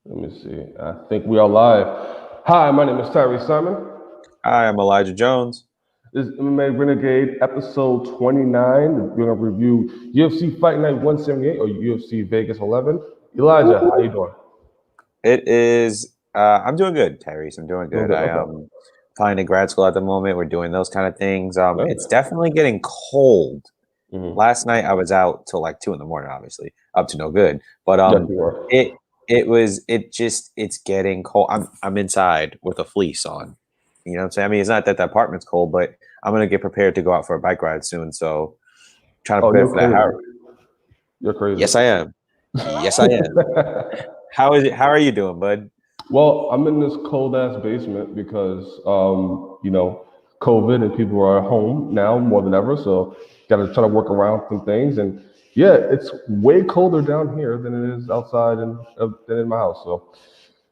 Let me see. I think we are live. Hi, my name is Tyree Simon. Hi, I'm Elijah Jones. This is MMA Renegade episode 29. We're going to review UFC Fight Night 178 or UFC Vegas 11. Elijah, how you doing? It is. I'm doing good, Tyrese. I'm doing Doing good. good. I Okay. am applying to grad school at the moment. We're doing those kind of things. It's Yeah. definitely getting cold. Mm-hmm. Last night I was out till like 2 in the morning, obviously up to no good. But Yes, you are. it's getting cold. I'm inside with a fleece on. You know what I'm saying? I mean, it's not that the apartment's cold, but I'm gonna get prepared to go out for a bike ride soon. So trying to Oh, prepare you're for that. crazy. You're crazy. Yes, I am. Yes, I am. How is it? How are you doing, bud? Well, I'm in this cold ass basement because, COVID and people are at home now more than ever. So, got to try to work around some things. And yeah, it's way colder down here than it is outside and than in my house. So,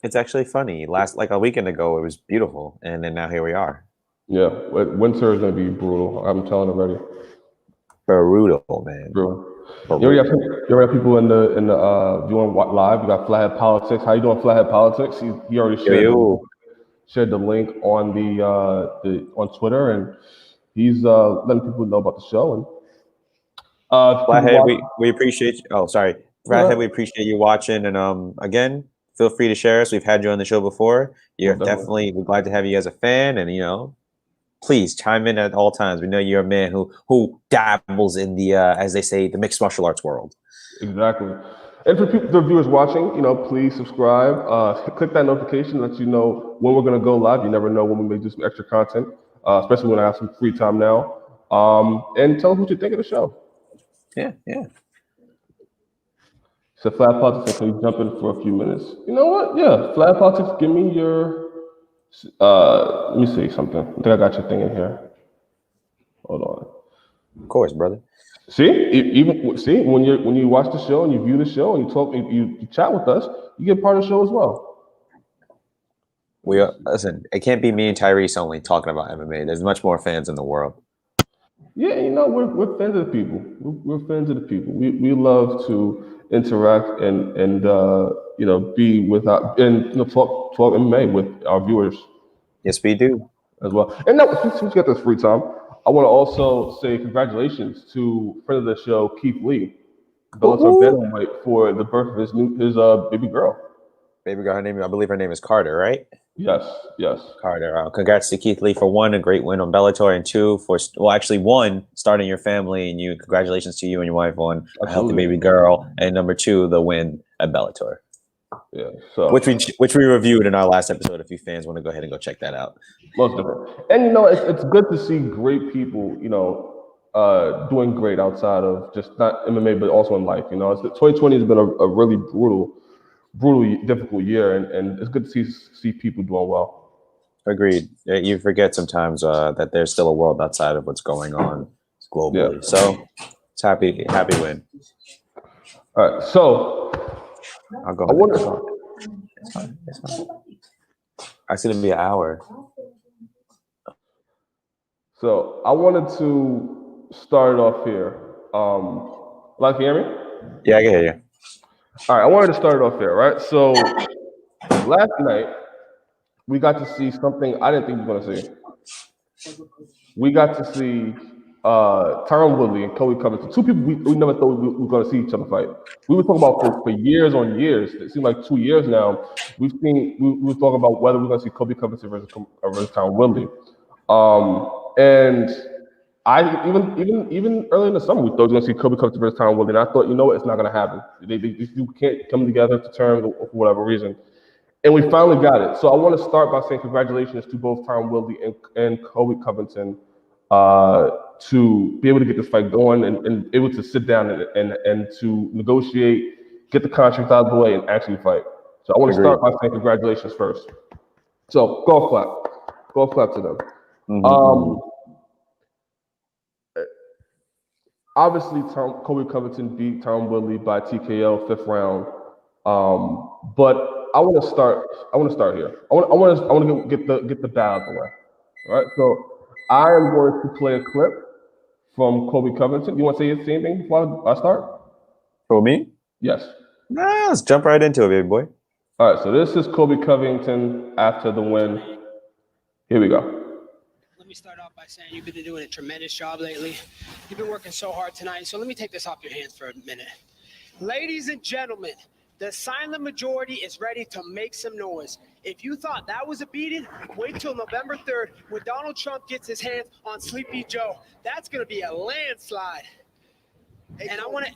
It's actually funny. Last like a weekend ago, it was beautiful, and then now here we are. yeah, winter is going to be brutal. I'm telling you already. Brutal, man. Brutal. Brutal. You already have people in the viewing live. You got Flathead Politics. How you doing, Flathead Politics? He already Yo, yo. shared the link on the on Twitter, and he's letting people know about the show. And if people Flathead, watch, we appreciate you. Oh, sorry. Flathead, we no, appreciate you watching. And again, feel free to share us. We've had you on the show before. You're most definitely. definitely we're glad to have you as a fan. And please chime in at all times. We know you're a man who dabbles in the as they say, the mixed martial arts world. Exactly. And for people, the viewers watching, please subscribe. Click that notification, let you know when we're going to go live. You never know when we may do some extra content, especially when I have some free time now. And tell us what you think of the show. Yeah, yeah. So, Flat Politics, can you jump in for a few minutes? You know what? Yeah, Flat Politics, give me your. Let me see something. I think I got your thing in here. Hold on. Of course, brother. See, even see when you watch the show and you view the show and you talk, you chat with us, you get part of the show as well. Listen. It can't be me and Tyrese only talking about MMA. There's much more fans in the world. Yeah, we're fans of the people. We're fans of the people. We love to interact and be with our and talk MMA with our viewers Yes, we do. as well. And now, since we get this free time, I want to also say congratulations to friend of the show Keith Lee, Bellator Woo-hoo. bantamweight, for the birth of his baby girl. Baby girl, I believe her name is Carter, right? Yes, yes, Carter. Congrats to Keith Lee for one, a great win on Bellator, and two, actually one, starting your family, and congratulations to you and your wife on a healthy absolutely. baby girl, and number two, the win at Bellator, Yeah. So which we reviewed in our last episode. If you fans want to go ahead and go check that out. most different. And it's good to see great people, doing great outside of just not MMA, but also in life. 2020 has been a really brutal, difficult year, and it's good to see people doing well. Agreed. You forget sometimes that there's still a world outside of what's going on Yeah. globally. So it's happy win. All right. So I'll go I ahead. want I'll go. It's fine. It's fine. It's gonna be an hour. I wanted to start off here. Like, you hear me? Yeah, I can hear you. All right. I wanted to start off here. Right. So last night we got to see something I didn't think we were going to see. We got to see Tyron Woodley and Colby Covington, two people we never thought we were going to see each other fight. We were talking about for years on years. It seemed like 2 years now. We were talking about whether we're going to see Colby Covington versus Tyron Woodley. And I even early in the summer we thought we were going to see Colby Covington versus Tyron Woodley, and I thought, it's not going to happen. You can't come together to terms for whatever reason. And we finally got it. So I want to start by saying congratulations to both Tyron Woodley and Colby Covington to be able to get this fight going and able to sit down and to negotiate, get the contract out of the way, and actually fight. So I want to Agreed. start by saying congratulations first. So golf clap to them. Mm-hmm. Obviously, Colby Covington beat Tyron Woodley by TKO 5th round. But I want to start. I want to start here. I want to get the bat out of the way. All right. So I am going to play a clip from Colby Covington. You want to say the same thing before I start? For me? Yes. Nah, let's jump right into it, baby boy. All right, so this is Colby Covington after the win. Here we go. Let me start off by saying you've been doing a tremendous job lately. You've been working so hard tonight, so let me take this off your hands for a minute. Ladies and gentlemen, the silent majority is ready to make some noise. If you thought that was a beating, wait till November 3rd when Donald Trump gets his hands on Sleepy Joe. That's going to be a landslide. And I want to...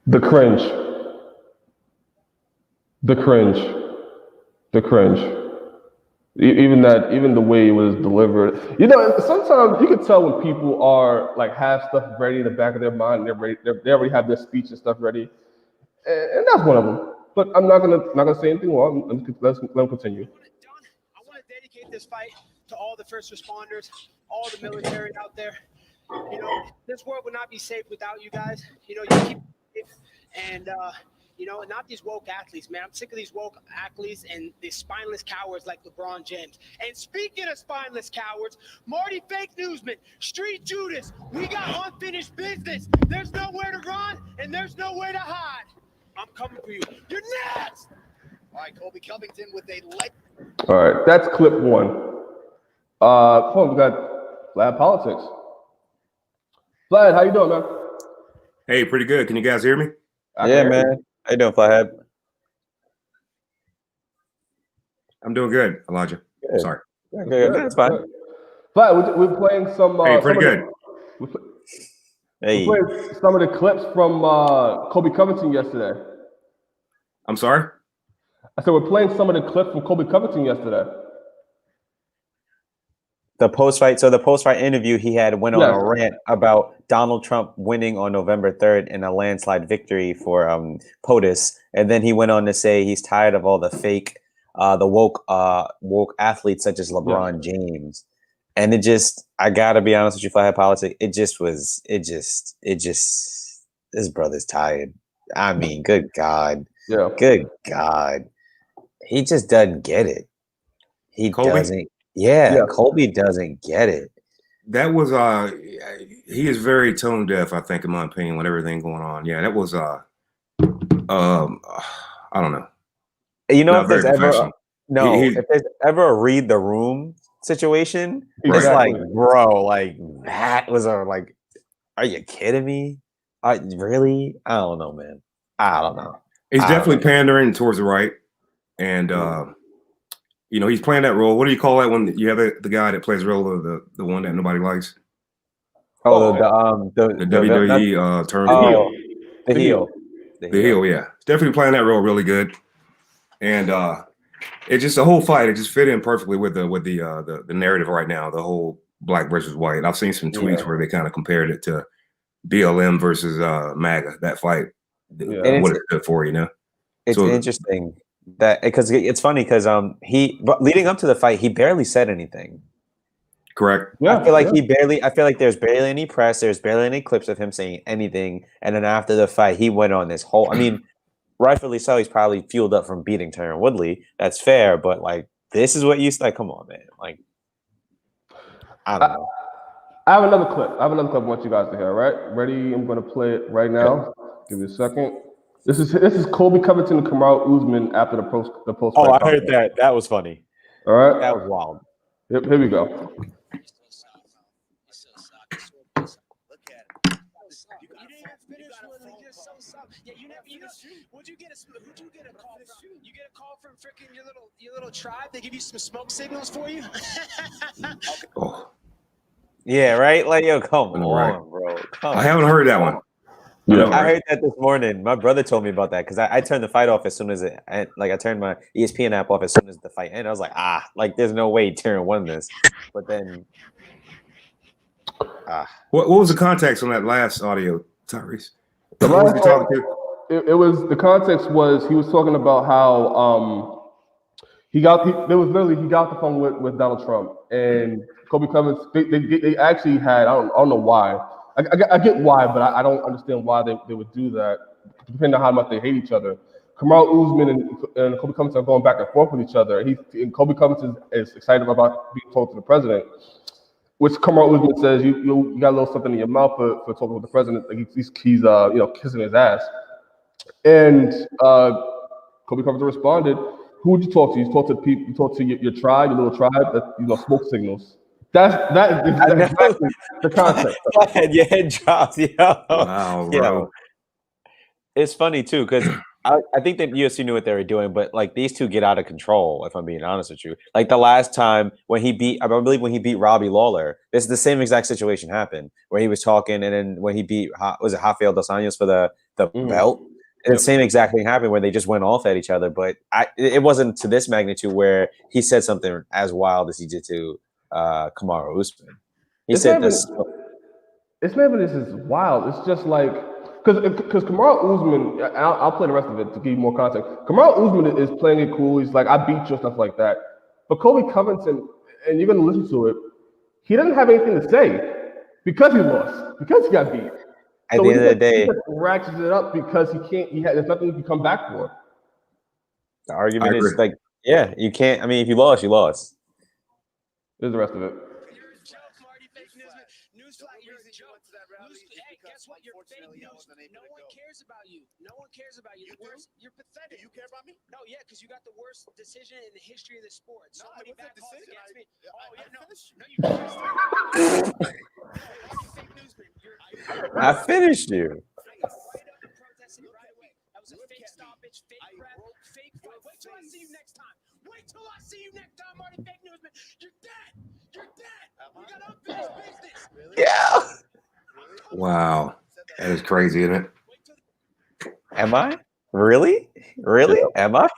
The cringe. The cringe. The cringe. Even the way it was delivered. You know, sometimes you can tell when people are like have stuff ready in the back of their mind. They already have their speech and stuff ready, and that's one of them. But I'm not gonna say anything more. Let them continue. I want to dedicate this fight to all the first responders, all the military out there. You know, this world would not be safe without you guys. You know, you keep it safe and. You know, not these woke athletes, man. I'm sick of these woke athletes and these spineless cowards like LeBron James. And speaking of spineless cowards, Marty Fake Newsman, Street Judas, we got unfinished business. There's nowhere to run and there's nowhere to hide. I'm coming for you. You're next. All right, Colby Covington with a leg. All right, that's clip one. We got Vlad Politics. Vlad, how you doing, man? Hey, pretty good. Can you guys hear me? Yeah, man. How you doing, Flathead? I'm doing good, Elijah. Good. Sorry. Good. That's fine. Vlad, we're playing some. Hey, pretty good. Hey. We're playing some of the clips from Colby Covington yesterday. I'm sorry? I said we're playing some of the clips from Colby Covington yesterday. The post-fight interview he had went on a rant about Donald Trump winning on November 3rd in a landslide victory for POTUS. And then he went on to say he's tired of all the fake, the woke athletes such as LeBron James. And it just, I gotta be honest with you, Flathead Politics, this brother's tired. I mean, good God. Yeah. Good God. He just doesn't get it. Colby? Doesn't. Yeah, Colby doesn't get it. That was he is very tone deaf, I think, in my opinion, with everything going on. Yeah, that was I don't know. You know, if there's ever a read the room situation, it's like, bro, like that was like, are you kidding me? Really? I don't know, man. I don't know. He's definitely pandering towards the right, and you know, he's playing that role. What do you call that when you have the guy that plays the role of the one that nobody likes? Oh, the WWE term. The heel. The heel, yeah. He's definitely playing that role really good. And it just the whole fight, it just fit in perfectly with the narrative right now, the whole black versus white. I've seen some tweets where they kind of compared it to BLM versus MAGA, that fight. What it's good for, you know. It's interesting. That because it's funny because but leading up to the fight, he barely said anything. Correct. Yeah, I feel like there's barely any press, there's barely any clips of him saying anything. And then after the fight, he went on this whole, I mean, rightfully so, he's probably fueled up from beating Tyron Woodley. That's fair, but like this is what you like, come on, man. Like I don't know. I have another clip. I want you guys to hear, right? Ready? I'm gonna play it right now. Give me a second. This is Colby Covington and Kamaru Usman after the post. Oh, I heard that. That was funny. All right, that was wild. Yep, here we go. Would you get a call from? You get a call from freaking your little tribe? They give you some smoke signals for you? Yeah, right. Like, yo, come on, bro. I haven't heard that one. Yeah. I heard that this morning. My brother told me about that because I turned the fight off as soon as I turned my ESPN app off as soon as the fight ended. I was like, there's no way Tyron won this. But then, what was the context on that last audio, Tyrese? What was he talking to? It was the context was he was talking about how he got the phone with Donald Trump and Colby Covington. They actually had I don't know why. I get why, but I don't understand why they would do that, depending on how much they hate each other. Kamaru Usman and Colby Covington are going back and forth with each other. Colby Covington is excited about being talked to the president, which Kamaru Usman says you got a little something in your mouth for talking with the president. Like he's kissing his ass. And Kobe Covington responded, "Who would you talk to? You talk to people. You talk to your tribe, your little tribe. That smoke signals. That is exactly the concept." Your head drops. Yo. Wow, Yo. bro. It's funny too because I think that UFC knew what they were doing, but like these two get out of control. If I'm being honest with you, like the last time when he beat, I believe when he beat Robbie Lawler, this is the same exact situation happened where he was talking, and then when he beat was it Rafael dos Anjos for the belt, and the same exact thing happened where they just went off at each other. But it wasn't to this magnitude where he said something as wild as he did to Kamaru Usman. He said this. It's never this is wild. It's just like because Kamaru Usman, I'll play the rest of it to give you more context. Kamaru Usman is playing it cool. He's like, I beat you, stuff like that. But Kobe Covington, and you're going to listen to it, he doesn't have anything to say because he lost, because he got beat. At the end of the day, he ratchets it up because he can't. There's nothing he can come back for. The argument is like, yeah, you can't. I mean, if you lost, you lost. There's the rest of it. You're a joke, Marty Fake Newsman. Newsflash, you're a joke. Hey, guess what? You're fake news. No one cares about you. No one cares about you. You're pathetic. Do you care about me? No, yeah, because you got the worst decision in the history of the sport. So many bad calls against me. Oh, yeah, no, you finished. Fake Newsman. I finished you. That was a fake stoppage, fake breath, fake fight. Wait till I see you next time. Wait till I see you next time, Marty Fake Newsman. You're dead. You're dead. You got unfinished business. Yeah. Wow. That is crazy, isn't it? Am I? Really? Really? Yeah. Am I?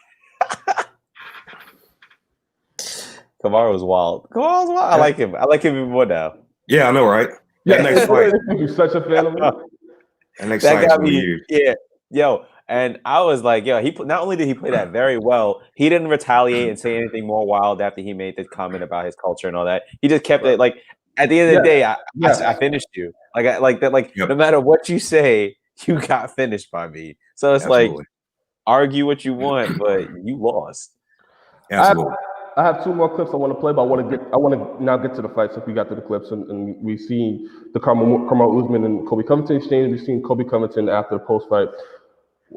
Kamaru was wild. Kamaru was wild. I like him. I like him even more now. Yeah, I know, right? That next fight. You're such a fan of him. That next That fight's got gonna be me. huge. Yeah. Yo. And I was like, yo, not only did he play that very well, he didn't retaliate and say anything more wild after he made the comment about his culture and all that. He just kept it like at the end of the day, I finished you. No matter what you say, you got finished by me. So it's like argue what you want, but you lost. Absolutely. I have two more clips I want to play, but I want to now get to the fights. If we got to the clips, and we've seen the Kamaru Usman and Kobe Covington exchange. We've seen Kobe Covington after the post fight.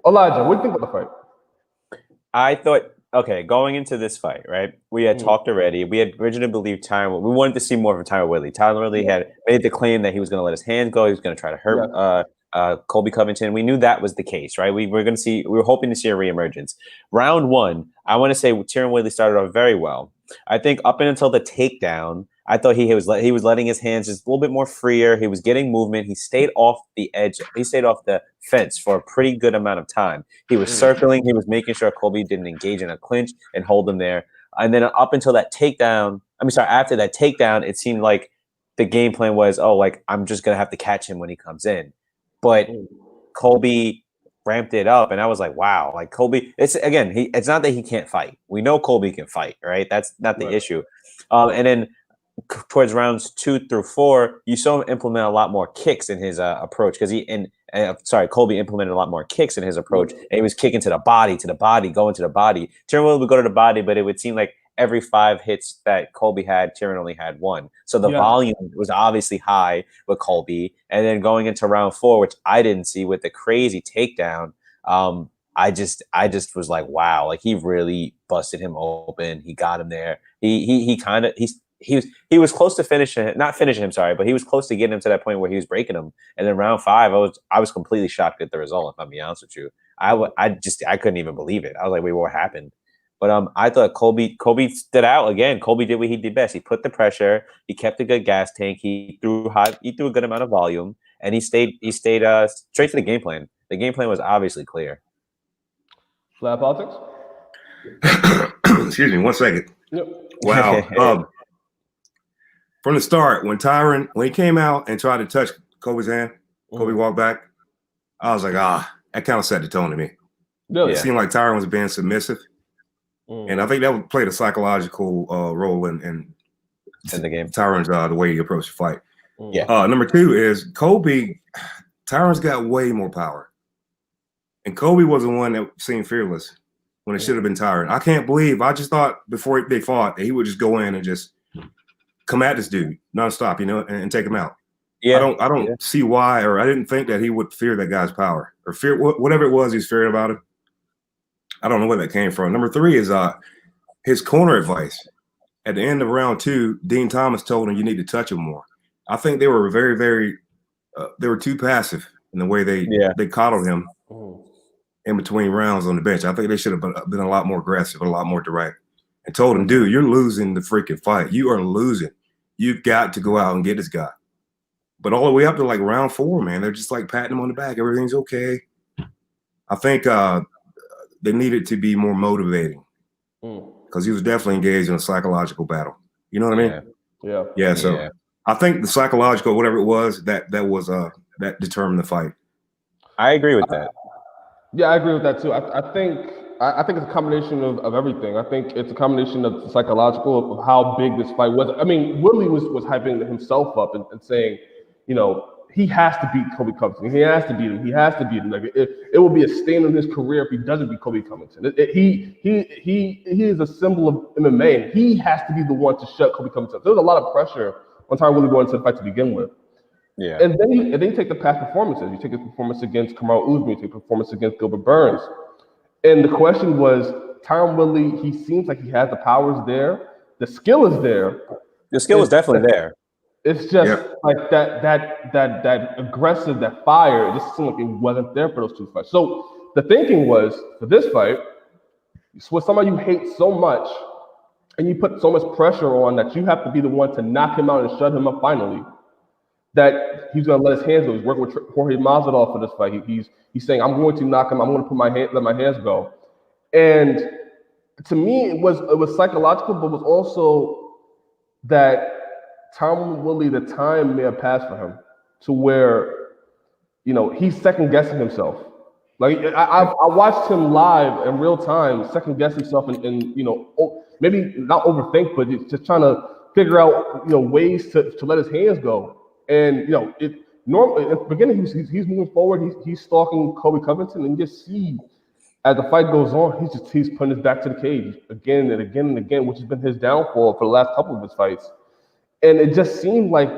Elijah, what do you think about the fight? I thought, okay, going into this fight, right? We had talked already. We had originally believed Tyron. We wanted to see more of Tyron Woodley. Tyron Woodley had made the claim that he was going to let his hands go. He was going to try to hurt Colby Covington. We knew that was the case, right? We were hoping to see a reemergence. Round one, I want to say Tyron Woodley started off very well. I think up until the takedown, I thought he was letting his hands just a little bit more freer. He was getting movement. He stayed off the edge. He stayed off the fence for a pretty good amount of time. He was circling. He was making sure Colby didn't engage in a clinch and hold him there. And then up until that takedown, after that takedown, it seemed like the game plan was, I'm just going to have to catch him when he comes in. But Colby ramped it up, and I was like, wow, like Colby, it's not that he can't fight. We know Colby can fight, right? That's not the issue. And then towards rounds 2 through 4, you saw him implement a lot more kicks in his approach because Colby implemented a lot more kicks in his approach, and he was kicking to the body, going to the body. Tyron would go to the body, but it would seem like every 5 hits that Colby had, Tyron only had 1. So the volume was obviously high with Colby. And then going into round 4, which I didn't see with the crazy takedown, I just was like, wow, like he really busted him open. He got him there. He was close to not finishing him, sorry, but he was close to getting him to that point where he was breaking him. And then round 5, I was completely shocked at the result, if I'm being honest with you. I couldn't even believe it. I was like, wait, what happened? But I thought Colby stood out again. Colby did what he did best. He put the pressure. He kept a good gas tank. He threw a good amount of volume, and he stayed straight to the game plan. The game plan was obviously clear. Flat politics. Excuse me, 1 second. Yep. Wow. From the start, when he came out and tried to touch Kobe's hand, Kobe walked back. I was like, that kind of set the tone to me. Really? It seemed like Tyron was being submissive. And I think that played a psychological role in the game. Tyron's the way he approached the fight. Yeah. Number 2 is Tyron's got way more power. And Kobe was the one that seemed fearless when it should have been Tyron. I just thought before they fought that he would just go in and just come at this dude nonstop, and take him out. Yeah. I don't see why, or I didn't think that he would fear that guy's power or fear whatever it was he's fearing about him. I don't know where that came from. Number 3 is his corner advice. At the end of round 2, Dean Thomas told him you need to touch him more. I think they were very, very they were too passive in the way they coddled him in between rounds on the bench. I think they should have been a lot more aggressive, a lot more direct, and told him, dude, you're losing the freaking fight. You are losing. You've got to go out and get this guy. But all the way up to like round 4, man, they're just like patting him on the back. Everything's okay. I think they needed to be more motivating because he was definitely engaged in a psychological battle. You know what I mean? Yeah. So I think the psychological, whatever it was, that determined the fight. I agree with that. Yeah, I agree with that too. I think it's a combination of everything. I think it's a combination of the psychological of how big this fight was. I mean, Woodley was hyping himself up and saying, you know, he has to beat Colby Covington. He has to beat him. He has to beat him. Like it will be a stain on his career if he doesn't beat Colby Covington. He is a symbol of MMA, and he has to be the one to shut Colby Covington up. There was a lot of pressure on Tyron Woodley going into the fight to begin with. Yeah. And then you take the past performances. You take his performance against Kamaru Usman. You take performance against Gilbert Burns. And the question was, Tyron Woodley, he seems like he has the powers there. The skill is there. The skill is definitely there. It's just like that aggressive, that fire. It just seemed like it wasn't there for those two fights. So the thinking was, for this fight, with somebody you hate so much, and you put so much pressure on that you have to be the one to knock him out and shut him up finally, that he's going to let his hands go. He's working with Jorge Masvidal for this fight. He's saying, I'm going to knock him. I'm going to let my hands go. And to me, it was psychological, but it was also that Tyron Woodley, the time may have passed for him to where, you know, he's second guessing himself. Like I watched him live in real time, second guess himself, and you know, maybe not overthink, but just trying to figure out, you know, ways to let his hands go. And you know, normally at the beginning he's moving forward, he's stalking Colby Covington, and you just see as the fight goes on, he's putting his back to the cage again and again and again, which has been his downfall for the last couple of his fights. And it just seemed like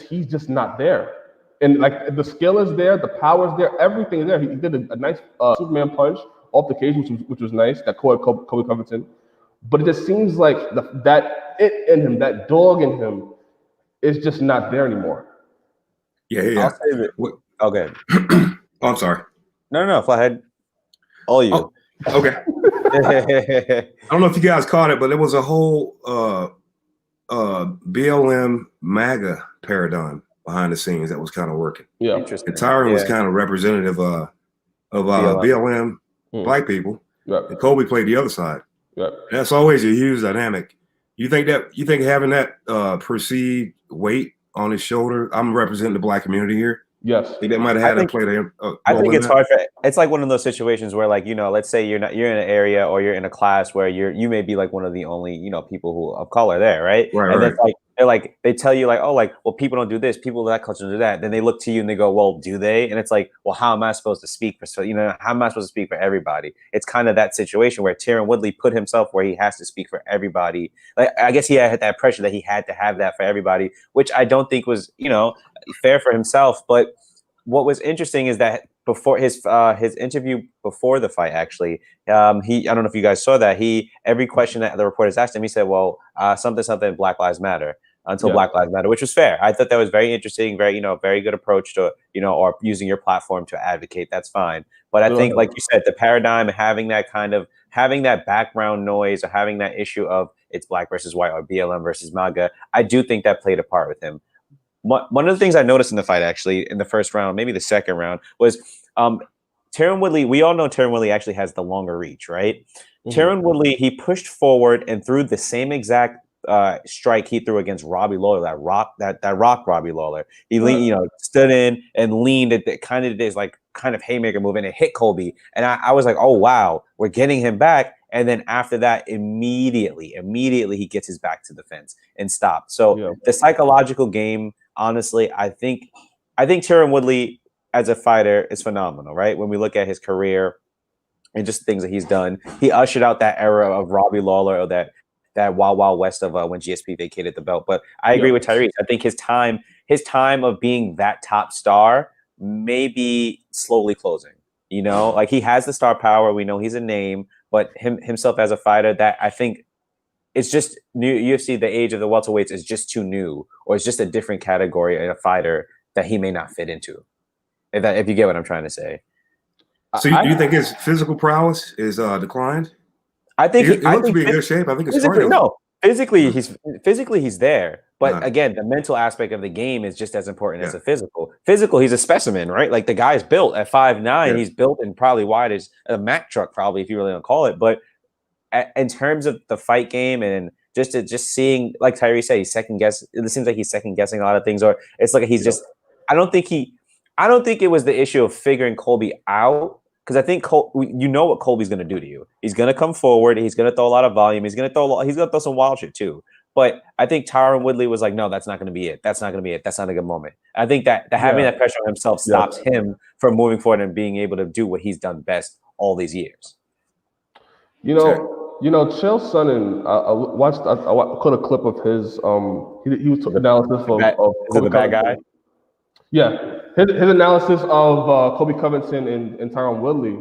he's just not there. And like the skill is there, the power is there, everything is there. He did a nice Superman punch off the cage, which was nice. That caught Colby Covington. But it just seems like that it in him, that dog in him, is just not there anymore. Yeah. I'll save it. Okay. Oh, I'm sorry. No. Fly ahead. All you. Oh, okay. I don't know if you guys caught it, but there was a whole BLM MAGA paradigm behind the scenes that was kind of working. Yeah. Interesting. And Tyron was kind of representative of BLM black people. Right. And Colby played the other side. Right. That's always a huge dynamic. You think having that perceived weight on his shoulder, I'm representing the black community here. Yes. I think that might have had to play the I think it's hard it's like one of those situations where, like, you know, let's say you're in an area or you're in a class where you may be like one of the only, you know, people who of color there, right? And it's like they tell you like, oh, like, well, people don't do this, people of that culture do that. Then they look to you and they go, well, do they? And it's like, well, how am I supposed to speak for how am I supposed to speak for everybody? It's kind of that situation where Tyron Woodley put himself where he has to speak for everybody. Like, I guess he had that pressure that he had to have that for everybody, which I don't think was, you know, fair for himself. But what was interesting is that before his interview before the fight, actually, I don't know if you guys saw that, every question that the reporters asked him, he said, well, something Black Lives Matter until Black Lives Matter, which was fair. I thought that was very interesting, very good approach to, you know, or using your platform to advocate. That's fine. But I think, like you said, the paradigm, having that background noise or having that issue of it's black versus white or BLM versus MAGA, I do think that played a part with him. One of the things I noticed in the fight, actually, in the first round, maybe the second round, was Tyron Woodley. We all know Tyron Woodley actually has the longer reach, right? Mm-hmm. Tyron Woodley, he pushed forward and threw the same exact strike he threw against Robbie Lawler, that rock Robbie Lawler. He stood in and leaned at kind of haymaker move, and it hit Colby. And I was like, oh wow, we're getting him back. And then after that, immediately he gets his back to the fence and stopped. So the psychological game, honestly, I think Tyron Woodley as a fighter is phenomenal, right? When we look at his career and just things that he's done, he ushered out that era of Robbie Lawler, or that Wild Wild West of when GSP vacated the belt. But I agree with Tyrese. I think his time of being that top star may be slowly closing. You know, like he has the star power. We know he's a name, but himself as a fighter, that I think it's just new. UFC, the age of the welterweights is just too new, or it's just a different category in a fighter that he may not fit into. If you get what I'm trying to say. So you think his physical prowess is declined? I think he looks to be in good shape. I think it's cardio. Physically he's there, but again, the mental aspect of the game is just as important as the physical. Physical, he's a specimen, right? Like the guy's built at 5'9". He's built and probably wide as a Mack truck, probably, if you really want to call it. But in terms of the fight game and just seeing, like Tyrese said, he's second guess. It seems like he's second guessing a lot of things, or it's like he's just. I don't think it was the issue of figuring Colby out. Because I think you know what Colby's going to do to you. He's going to come forward. He's going to throw a lot of volume. He's going to throw some wild shit too. But I think Tyron Woodley was like, no, that's not going to be it. That's not going to be it. That's not a good moment. I think that having that pressure on himself stops him from moving forward and being able to do what he's done best all these years. You know, Chael Sonnen. I caught a clip of his. He was analysis of the bad guy. Yeah, his analysis of Colby Covington and Tyron Woodley,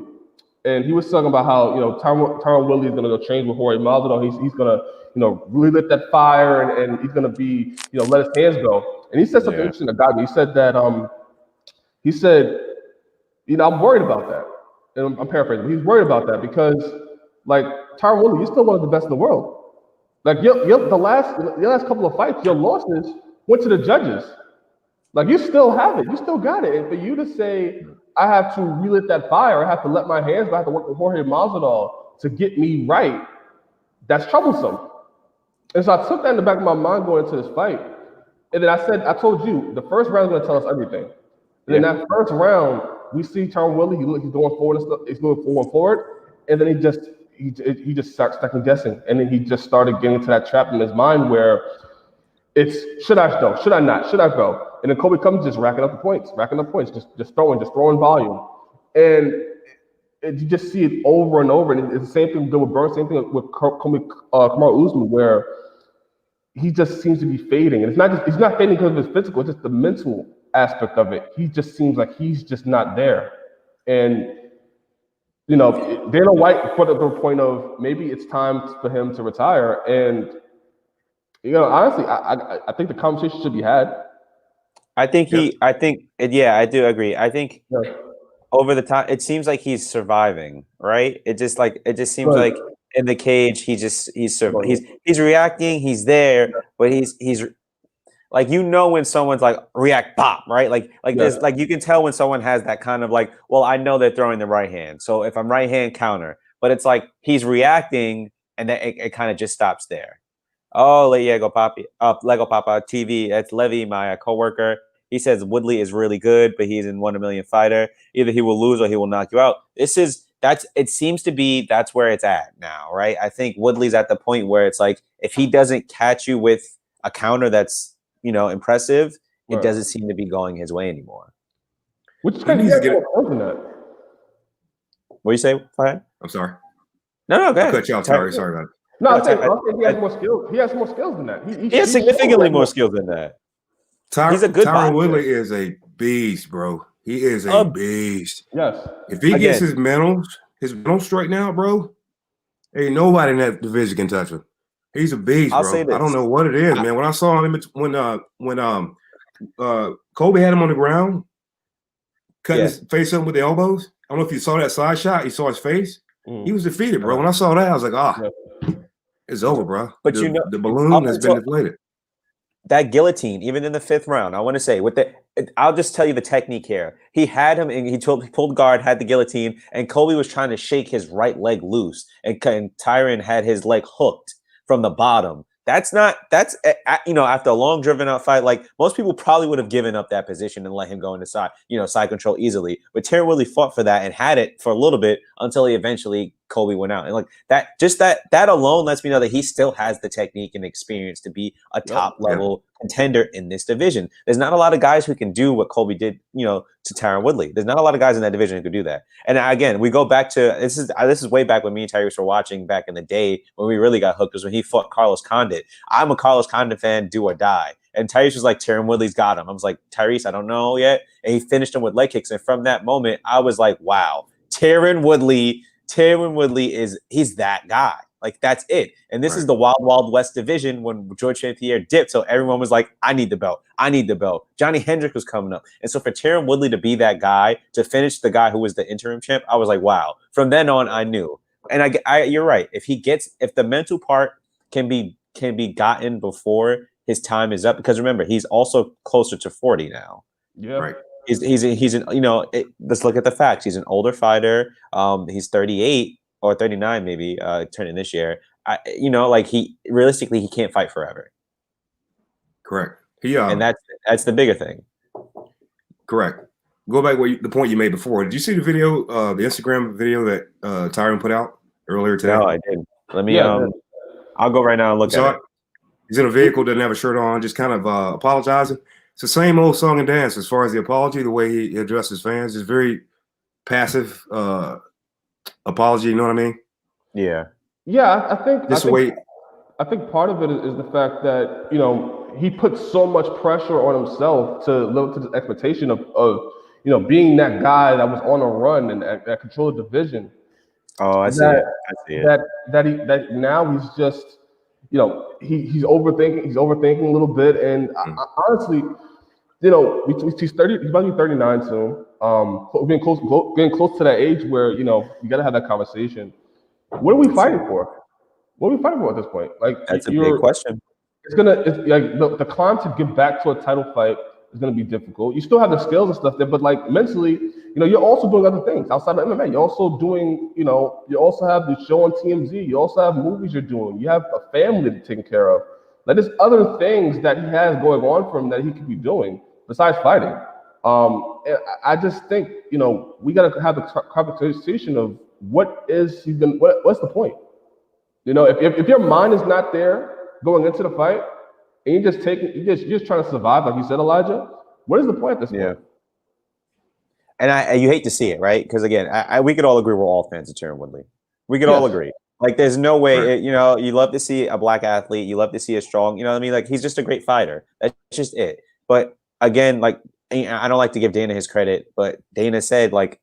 and he was talking about how Tyron Woodley is going to go train with Jorge Masvidal. He's going to really lit that fire and he's going to be let his hands go. And he said something interesting that got me. He said that I'm worried about that, and I'm paraphrasing. But he's worried about that because like Tyron Woodley, you're still one of the best in the world. Like the last couple of fights, your losses went to the judges. Like you still have it, you still got it. And for you to say, I have to relit that fire, I have to let my hands go, I have to work with Jorge Masvidal to get me right, that's troublesome. And so I took that in the back of my mind going into this fight. And then I told you, the first round is going to tell us everything. And in that first round, we see Tyron Woodley, he's going forward and stuff, he's going forward. And then he just starts second guessing. And then he just started getting to that trap in his mind where it's, should I go? Should I not? Should I go? And then Colby comes just racking up points, just throwing volume. And you just see it over and over. And it's the same thing with Burns, same thing with Kamaru Usman, where he just seems to be fading. And he's not fading because of his physical, it's just the mental aspect of it. He just seems like he's just not there. And Dana White put up the point of maybe it's time for him to retire. And honestly, I think the conversation should be had. I do agree. I think over the time, it seems like he's surviving, right? It just seems like in the cage, he's reacting, he's there, but he's like, when someone's like react pop, right? Like there's like, you can tell when someone has that kind of like, well, I know they're throwing the right hand, so if I'm right hand counter, but it's like he's reacting and then it kind of just stops there. Oh, Lego Papa TV. That's Levy, my coworker. He says Woodley is really good, but he's in 1 in a million fighter. Either he will lose or he will knock you out. It seems to be that's where it's at now, right? I think Woodley's at the point where it's like if he doesn't catch you with a counter that's impressive, it doesn't seem to be going his way anymore. Which is kind of get it. What do you say, Fahad? I'm sorry. No, go ahead. I cut you off, Sorry about it. No, I think he has more skills. He has more skills than that. He has significantly more skills than that. He's a good Tyron Woodley is a beast, bro. He is a beast. Yes. If he gets his mental straight now, bro, ain't nobody in that division can touch him. He's a beast, bro. I don't know what it is, man. When I saw him when Colby had him on the ground, cutting his face up with the elbows. I don't know if you saw that side shot. You saw his face. He was defeated, bro. When I saw that, I was like, it's over, bro. But the balloon has been deflated. That guillotine, even in the 5th round, I want to say I'll just tell you the technique here. He had him and he pulled guard, had the guillotine, and Colby was trying to shake his right leg loose, and Tyron had his leg hooked from the bottom. After a long driven out fight, like most people probably would have given up that position and let him go into side control easily. But Tyron Woodley fought for that and had it for a little bit until he eventually Colby went out. And like that alone lets me know that he still has the technique and experience to be a top level contender in this division. There's not a lot of guys who can do what Colby did, to Tyron Woodley. There's not a lot of guys in that division who could do that. And again, we go back to this is way back when me and Tyrese were watching back in the day when we really got hooked, was when he fought Carlos Condit. I'm a Carlos Condit fan, do or die. And Tyrese was like, Tyron Woodley's got him. I was like, Tyrese, I don't know yet. And he finished him with leg kicks. And from that moment, I was like, wow, Tyron Woodley he's that guy. Like that's it. And this is the Wild Wild West division when George St. Pierre dipped. So everyone was like, I need the belt. I need the belt. Johnny Hendrick was coming up. And so for Tyron Woodley to be that guy, to finish the guy who was the interim champ, I was like, wow. From then on, I knew. And I you're right. If the mental part can be gotten before his time is up, because remember, he's also closer to 40 now. Yeah. Right. He's an, let's look at the facts. He's an older fighter. He's 38 or 39 maybe, turning this year. He realistically he can't fight forever. Correct. And that's the bigger thing. Correct. Go back the point you made before. Did you see the video, the Instagram video that Tyron put out earlier today? No, I didn't. Let me I'll go right now and look at it. He's in a vehicle, doesn't have a shirt on, just kind of apologizing. It's the same old song and dance as far as the apology, the way he addresses fans is very passive apology, you know what I mean? Yeah. Yeah, I think part of it is the fact that, he put so much pressure on himself to live up to the expectation of being that guy that was on a run and that controlled the division. Oh, I see it. That now he's just, he's overthinking a little bit. And I honestly, he's 30, he's about to be 39 soon. Getting close to that age where, you got to have that conversation. What are we fighting for? What are we fighting for at this point? Like, that's a big question. It's like the climb to get back to a title fight is gonna be difficult. You still have the skills and stuff there, but like mentally, you're also doing other things outside of MMA. You're also doing, you also have the show on TMZ. You also have movies you're doing. You have a family to take care of. Like there's other things that he has going on for him that he could be doing besides fighting. And I just think, we gotta have the conversation of what's the point? If your mind is not there going into the fight, and you're just trying to survive, like you said, Elijah. What is the point at this point? And you hate to see it, right? Because again, we could all agree we're all fans of Tyron Woodley. We could all agree. Like, there's no way, you love to see a black athlete. You love to see a strong, Like, he's just a great fighter. That's just it. But again, like, I don't like to give Dana his credit, but Dana said, like,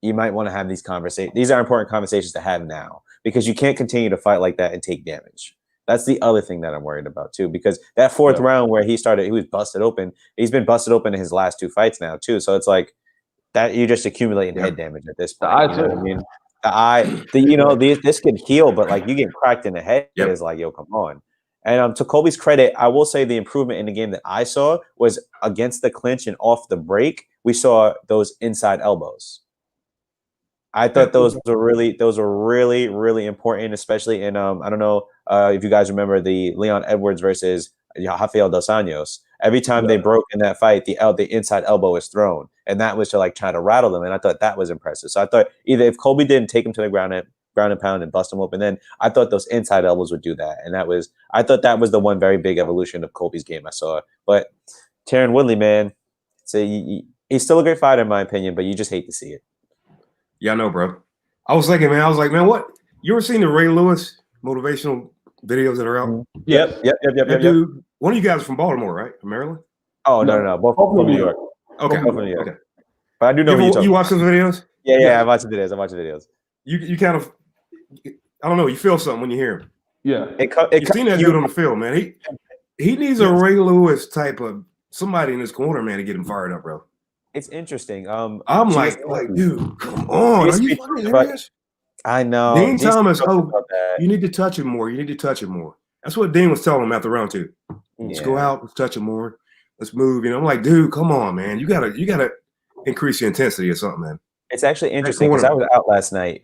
you might want to have these conversations. These are important conversations to have now because you can't continue to fight like that and take damage. That's the other thing that I'm worried about too, because that fourth round where he was busted open. He's been busted open in his last two fights now too. So it's like that you're just accumulating head damage at this point. You know what I mean? This could heal, but like you get cracked in the head, it's like, yo, come on. And to Colby's credit, I will say the improvement in the game that I saw was against the clinch and off the break. We saw those inside elbows. I thought those were really, really important, especially in I don't know if you guys remember the Leon Edwards versus Rafael Dos Anjos. Every time they broke in that fight, the inside elbow was thrown, and that was to like try to rattle them. And I thought that was impressive. So I thought either if Colby didn't take him to the ground and pound and bust him open, then I thought those inside elbows would do that. And I thought that was the one very big evolution of Colby's game I saw. But Tyron Woodley, man, he's still a great fighter in my opinion, but you just hate to see it. Yeah, I know, bro. I was like, man, what? You ever seen the Ray Lewis motivational videos that are out? Yep. Dude, one of you guys is from Baltimore, right? From Maryland? Oh, no. Both from New York. Okay. Both from New York. Okay. But I do know you watch those videos? Yeah, I watch the videos. You kind of, I don't know, you feel something when you hear him. Yeah. You've seen that dude on the field, man. He needs a Ray Lewis type of somebody in his corner, man, to get him fired up, bro. It's interesting. I'm like, dude, come on. Are you fucking serious? I know. Dean Thomas, you need to touch him more. You need to touch him more. That's what Dean was telling him after round two. Let's go out, let's touch him more. Let's move. I'm like, dude, come on, man. You gotta increase the intensity or something, man. It's actually interesting because I was out last night.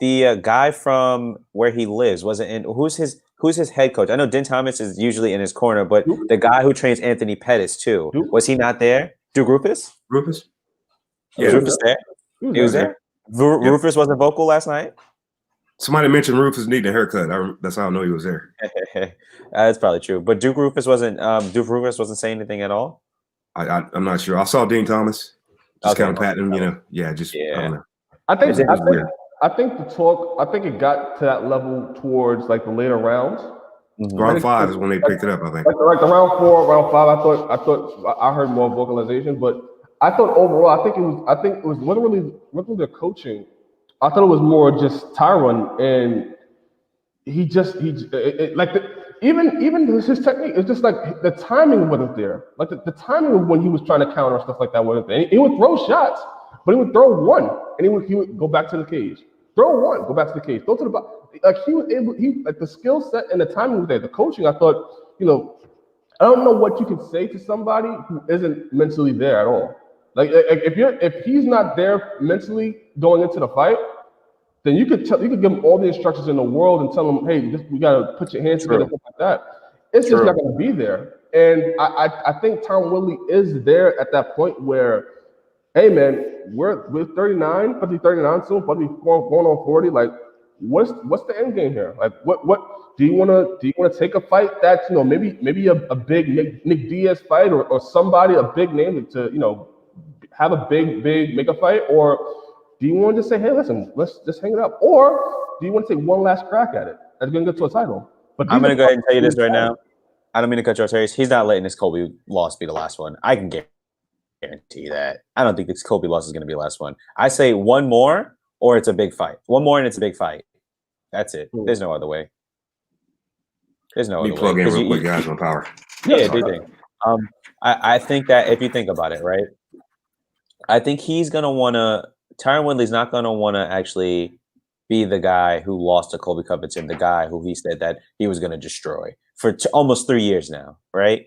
The guy from where he lives wasn't in. Who's his head coach? I know Dean Thomas is usually in his corner, but the guy who trains Anthony Pettis too, was he not there? Duke Rufus? Yeah. Was Rufus there? He was there? Rufus wasn't vocal last night? Somebody mentioned Rufus needing a haircut. That's how I know he was there. That's probably true. But Duke Rufus wasn't saying anything at all? I'm not sure. I saw Dean Thomas. Just kind of patting him, I don't know. I think the talk, I think it got to that level towards like the later rounds. Mm-hmm. Round 5 is when they picked it up, I think. Like the round 4, round 5, I thought I heard more vocalization, but I thought overall, I think it wasn't really the coaching. I thought it was more just Tyron, and even his technique. It's just like the timing wasn't there. Like the timing of when he was trying to counter and stuff like that wasn't there. He would throw shots, but he would throw one, and he would go back to the cage. Throw one, go back to the cage. Throw to the bottom. Like he was able. He like the skill set and the timing was there. The coaching, I thought, I don't know what you can say to somebody who isn't mentally there at all. Like if he's not there mentally going into the fight, then you could give him all the instructions in the world and tell him, hey, you gotta put your hands together, stuff like that. It's just not gonna be there. And I think Tyron Woodley is there at that point where, hey man, we're 39, probably 39 soon, probably going on 40. Like, what's the end game here? Like, what do you wanna take a fight that's maybe a big Nick Diaz fight or somebody, a big name to have a big make a fight, or do you want to just say, hey, listen, let's just hang it up, or do you want to take one last crack at it that's going to get to a title? But I'm going to go ahead and tell you this right now. I don't mean to cut you off, Terry. He's not letting this Colby loss be the last one. I can guarantee that. I don't think this Colby loss is going to be the last one. I say one more, or it's a big fight. One more, and it's a big fight. That's it. There's no other way. There's no other way. Me plug in real quick, guys, on power. Yeah, do you think? I think that if you think about it, right, I think he's going to want to – Tyron Woodley's not going to want to actually be the guy who lost to Colby Covington, the guy who he said that he was going to destroy for almost 3 years now, right?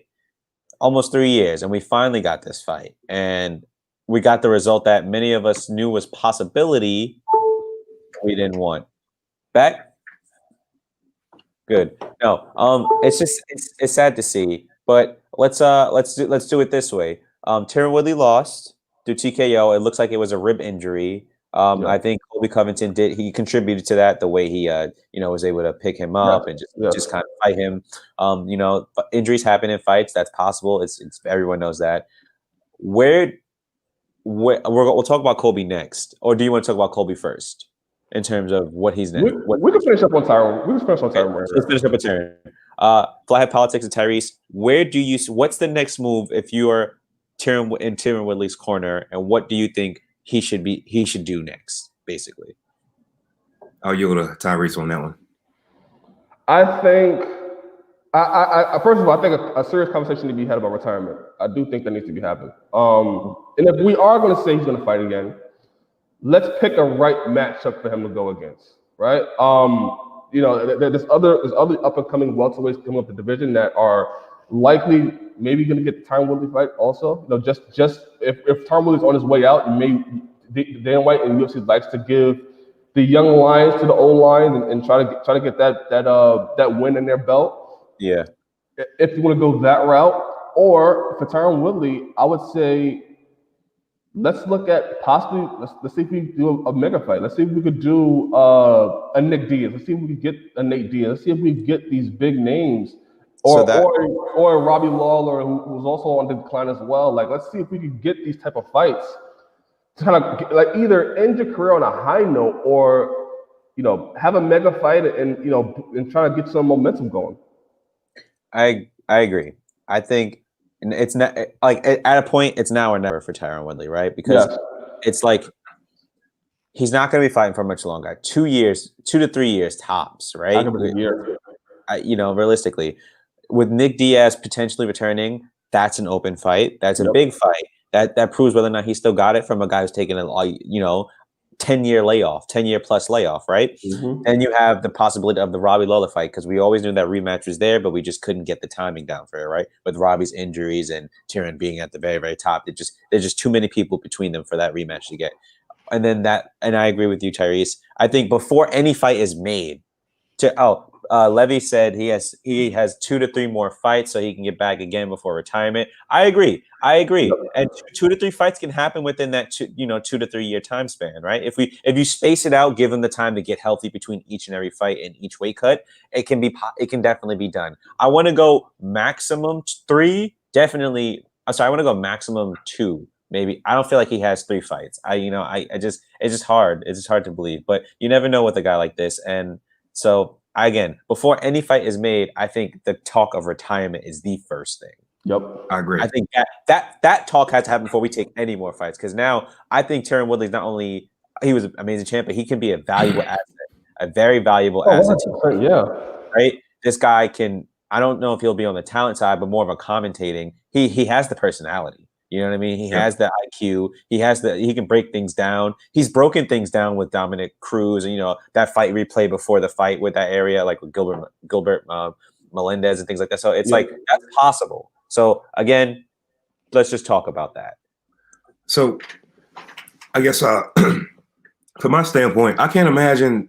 Almost 3 years, and we finally got this fight. And we got the result that many of us knew was possibility we didn't want. Back? Good. No, it's just it's sad to see, but let's do it this way. Tyron Woodley lost through TKO. It looks like it was a rib injury. I think Colby Covington he contributed to that, the way he was able to pick him up and just kind of fight him. Injuries happen in fights. That's possible. It's everyone knows that. We'll talk about Colby next, or do you want to talk about Colby first in terms of what he's next? We can finish up on Tyron. Let's finish up with Tyron. Flathead Politics and Tyrese. What's the next move if you are Tyron Woodley's corner, and what do you think he should do next, basically? I'll yield to Tyrese on that one. I think first of all, I think a serious conversation needs to be had about retirement. I do think that needs to be happening. And if we are going to say he's going to fight again, let's pick a right matchup for him to go against, right? There's other up and coming welterweights coming up the division that are likely maybe going to get the Tyron Woodley fight also. Just if Tyron Woodley's on his way out, Dana White and UFC likes to give the young lions to the old lions and try to get that win in their belt. Yeah. If you want to go that route, or for Tyron Woodley, I would say let's look at possibly let's see if we do a mega fight. Let's see if we could do a Nick Diaz. Let's see if we could get a Nate Diaz. Let's see if we get these big names. Or Robbie Lawler, who's also on the decline as well. Like, let's see if we could get these type of fights to kind of like either end your career on a high note, or have a mega fight and try to get some momentum going. I agree. I think it's not like at a point it's now or never for Tyron Woodley, right? Because it's like he's not going to be fighting for much longer. 2 to 3 years tops, right? Realistically. With Nick Diaz potentially returning, that's an open fight. That's a big fight. That proves whether or not he still got it from a guy who's taken a 10-year layoff, 10-year plus layoff, right? Mm-hmm. And you have the possibility of the Robbie Lawler fight, because we always knew that rematch was there, but we just couldn't get the timing down for it, right? With Robbie's injuries and Tyron being at the very, very top, there's just too many people between them for that rematch to get. And then and I agree with you, Tyrese. I think before any fight is made, Levy said he has 2 to 3 more fights so he can get back again before retirement. I agree. And 2 to 3 fights can happen within that 2 to 3 year time span, right? If you space it out, give him the time to get healthy between each and every fight and each weight cut, it can definitely be done. I want to go maximum 3, definitely. I'm sorry, I want to go maximum 2. Maybe. I don't feel like he has 3 fights. It's just hard. It's just hard to believe, but you never know with a guy like this. And so again, before any fight is made, I think the talk of retirement is the first thing. Yep. I agree. I think that talk has to happen before we take any more fights. Because now I think Tyron Woodley's not only he was an amazing champ, but he can be a valuable asset, a very valuable asset. 100%, yeah. Right. This guy can. I don't know if he'll be on the talent side, but more of a commentating. He has the personality. You know what I mean? He has the IQ. He can break things down. He's broken things down with Dominic Cruz, and that fight replay before the fight with that area, like with Gilbert Melendez and things like that. So it's like that's possible. So again, let's just talk about that. So I guess from my standpoint, I can't imagine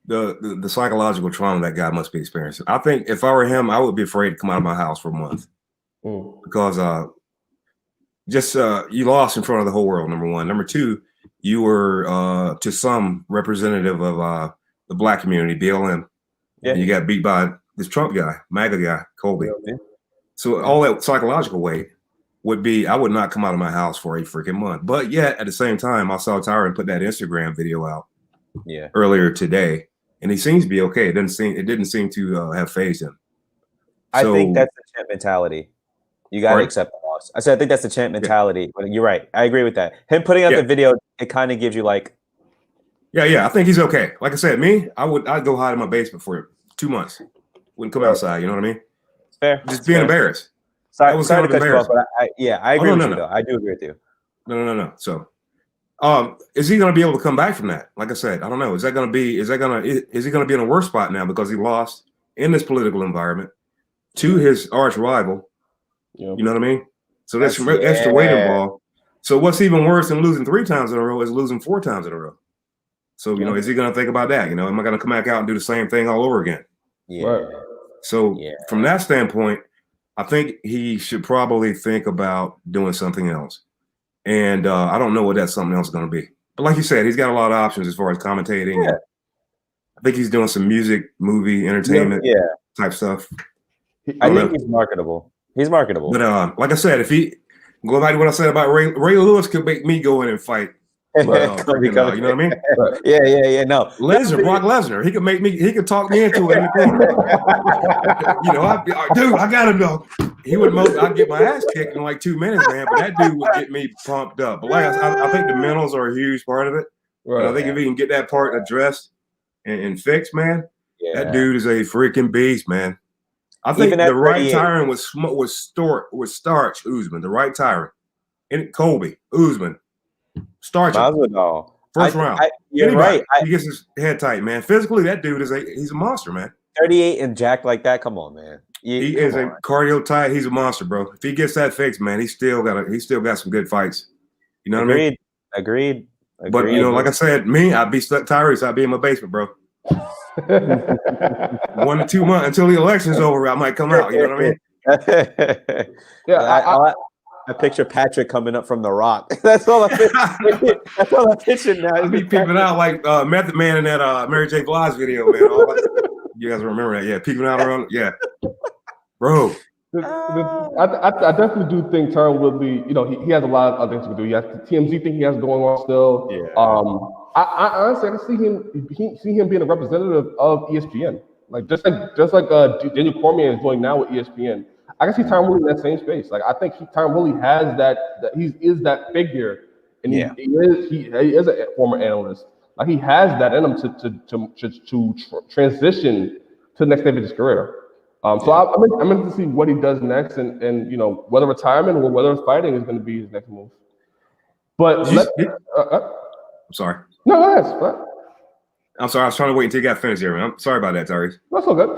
the psychological trauma that guy must be experiencing. I think if I were him, I would be afraid to come out of my house for a month because you lost in front of the whole world. Number one. Number two, you were to some representative of the black community, BLM. Yeah. And you got beat by this Trump guy, MAGA guy, Colby. Yeah. So all that psychological weight would be, I would not come out of my house for a freaking month. But yet, at the same time, I saw Tyron put that Instagram video out earlier today, and he seems to be okay. It didn't seem to have fazed him. I think that's the champ mentality. You got to accept the loss. I said I think that's the champ mentality. But you're right. I agree with that. Him putting out the video, it kind of gives you like. Yeah. I think he's okay. Like I said, I'd go hide in my basement for 2 months. Wouldn't come outside. You know what I mean? Fair. Just being embarrassed. Sorry to cut you off, but I agree with you though. I do agree with you. No. So, is he going to be able to come back from that? Like I said, I don't know. Is he going to be in a worse spot now because he lost in this political environment to his arch rival? Yep. You know what I mean? So that's extra weight involved. So what's even worse than losing 3 times in a row is losing 4 times in a row. So, is he going to think about that? Am I going to come back out and do the same thing all over again? Yeah. Right. So from that standpoint, I think he should probably think about doing something else. And I don't know what that something else is going to be. But like you said, he's got a lot of options as far as commentating. Yeah. I think he's doing some music, movie, entertainment type stuff. I think he's marketable. He's marketable. But like I said, if he go back to what I said about Ray Lewis could make me go in and fight. You know what I mean? Yeah. No, Brock Lesnar. He could talk me into it. Dude, I gotta know. I'd get my ass kicked in like 2 minutes, man. But that dude would get me pumped up. But like I think the mentals are a huge part of it. Right. I think if he can get that part addressed and fixed, man, that dude is a freaking beast, man. I think the right Tyron was Starch Usman, the right Tyron, and Colby Usman. Starch first round. You're right. He gets his head tight, man. Physically, that dude he's a monster, man. 38 and jacked like that. Come on, man. He is a cardio tight. He's a monster, bro. If he gets that fixed, man, he's still got some good fights. You know what I mean? Agreed. But like I said, I'd be stuck Tyrese. I'd be in my basement, bro. 1 to 2 months until the election's over. I might come out. You know what I mean? I picture Patrick coming up from the Rock. That's all I picture now. I'll be peeping out like Method Man in that Mary J. Blige video, man. You guys remember that? Yeah, peeping out around. Yeah, bro. I definitely do think Tyron Woodley. He has a lot of other things to do. He has the TMZ thing he has going on still. Yeah. I honestly can see him being a representative of ESPN, just like Daniel Cormier is doing now with ESPN. I can see Tyron Woodley in that same space. Like I think Tyron Woodley has that he is that figure, and he is a former analyst. Like he has that in him to transition to the next stage of his career. So I'm interested to see what he does next, and whether retirement or whether fighting is going to be his next move. But I'm sorry. No, go ahead. I'm sorry. I was trying to wait until you got finished here, man. I'm sorry about that, Tyrese. That's all good.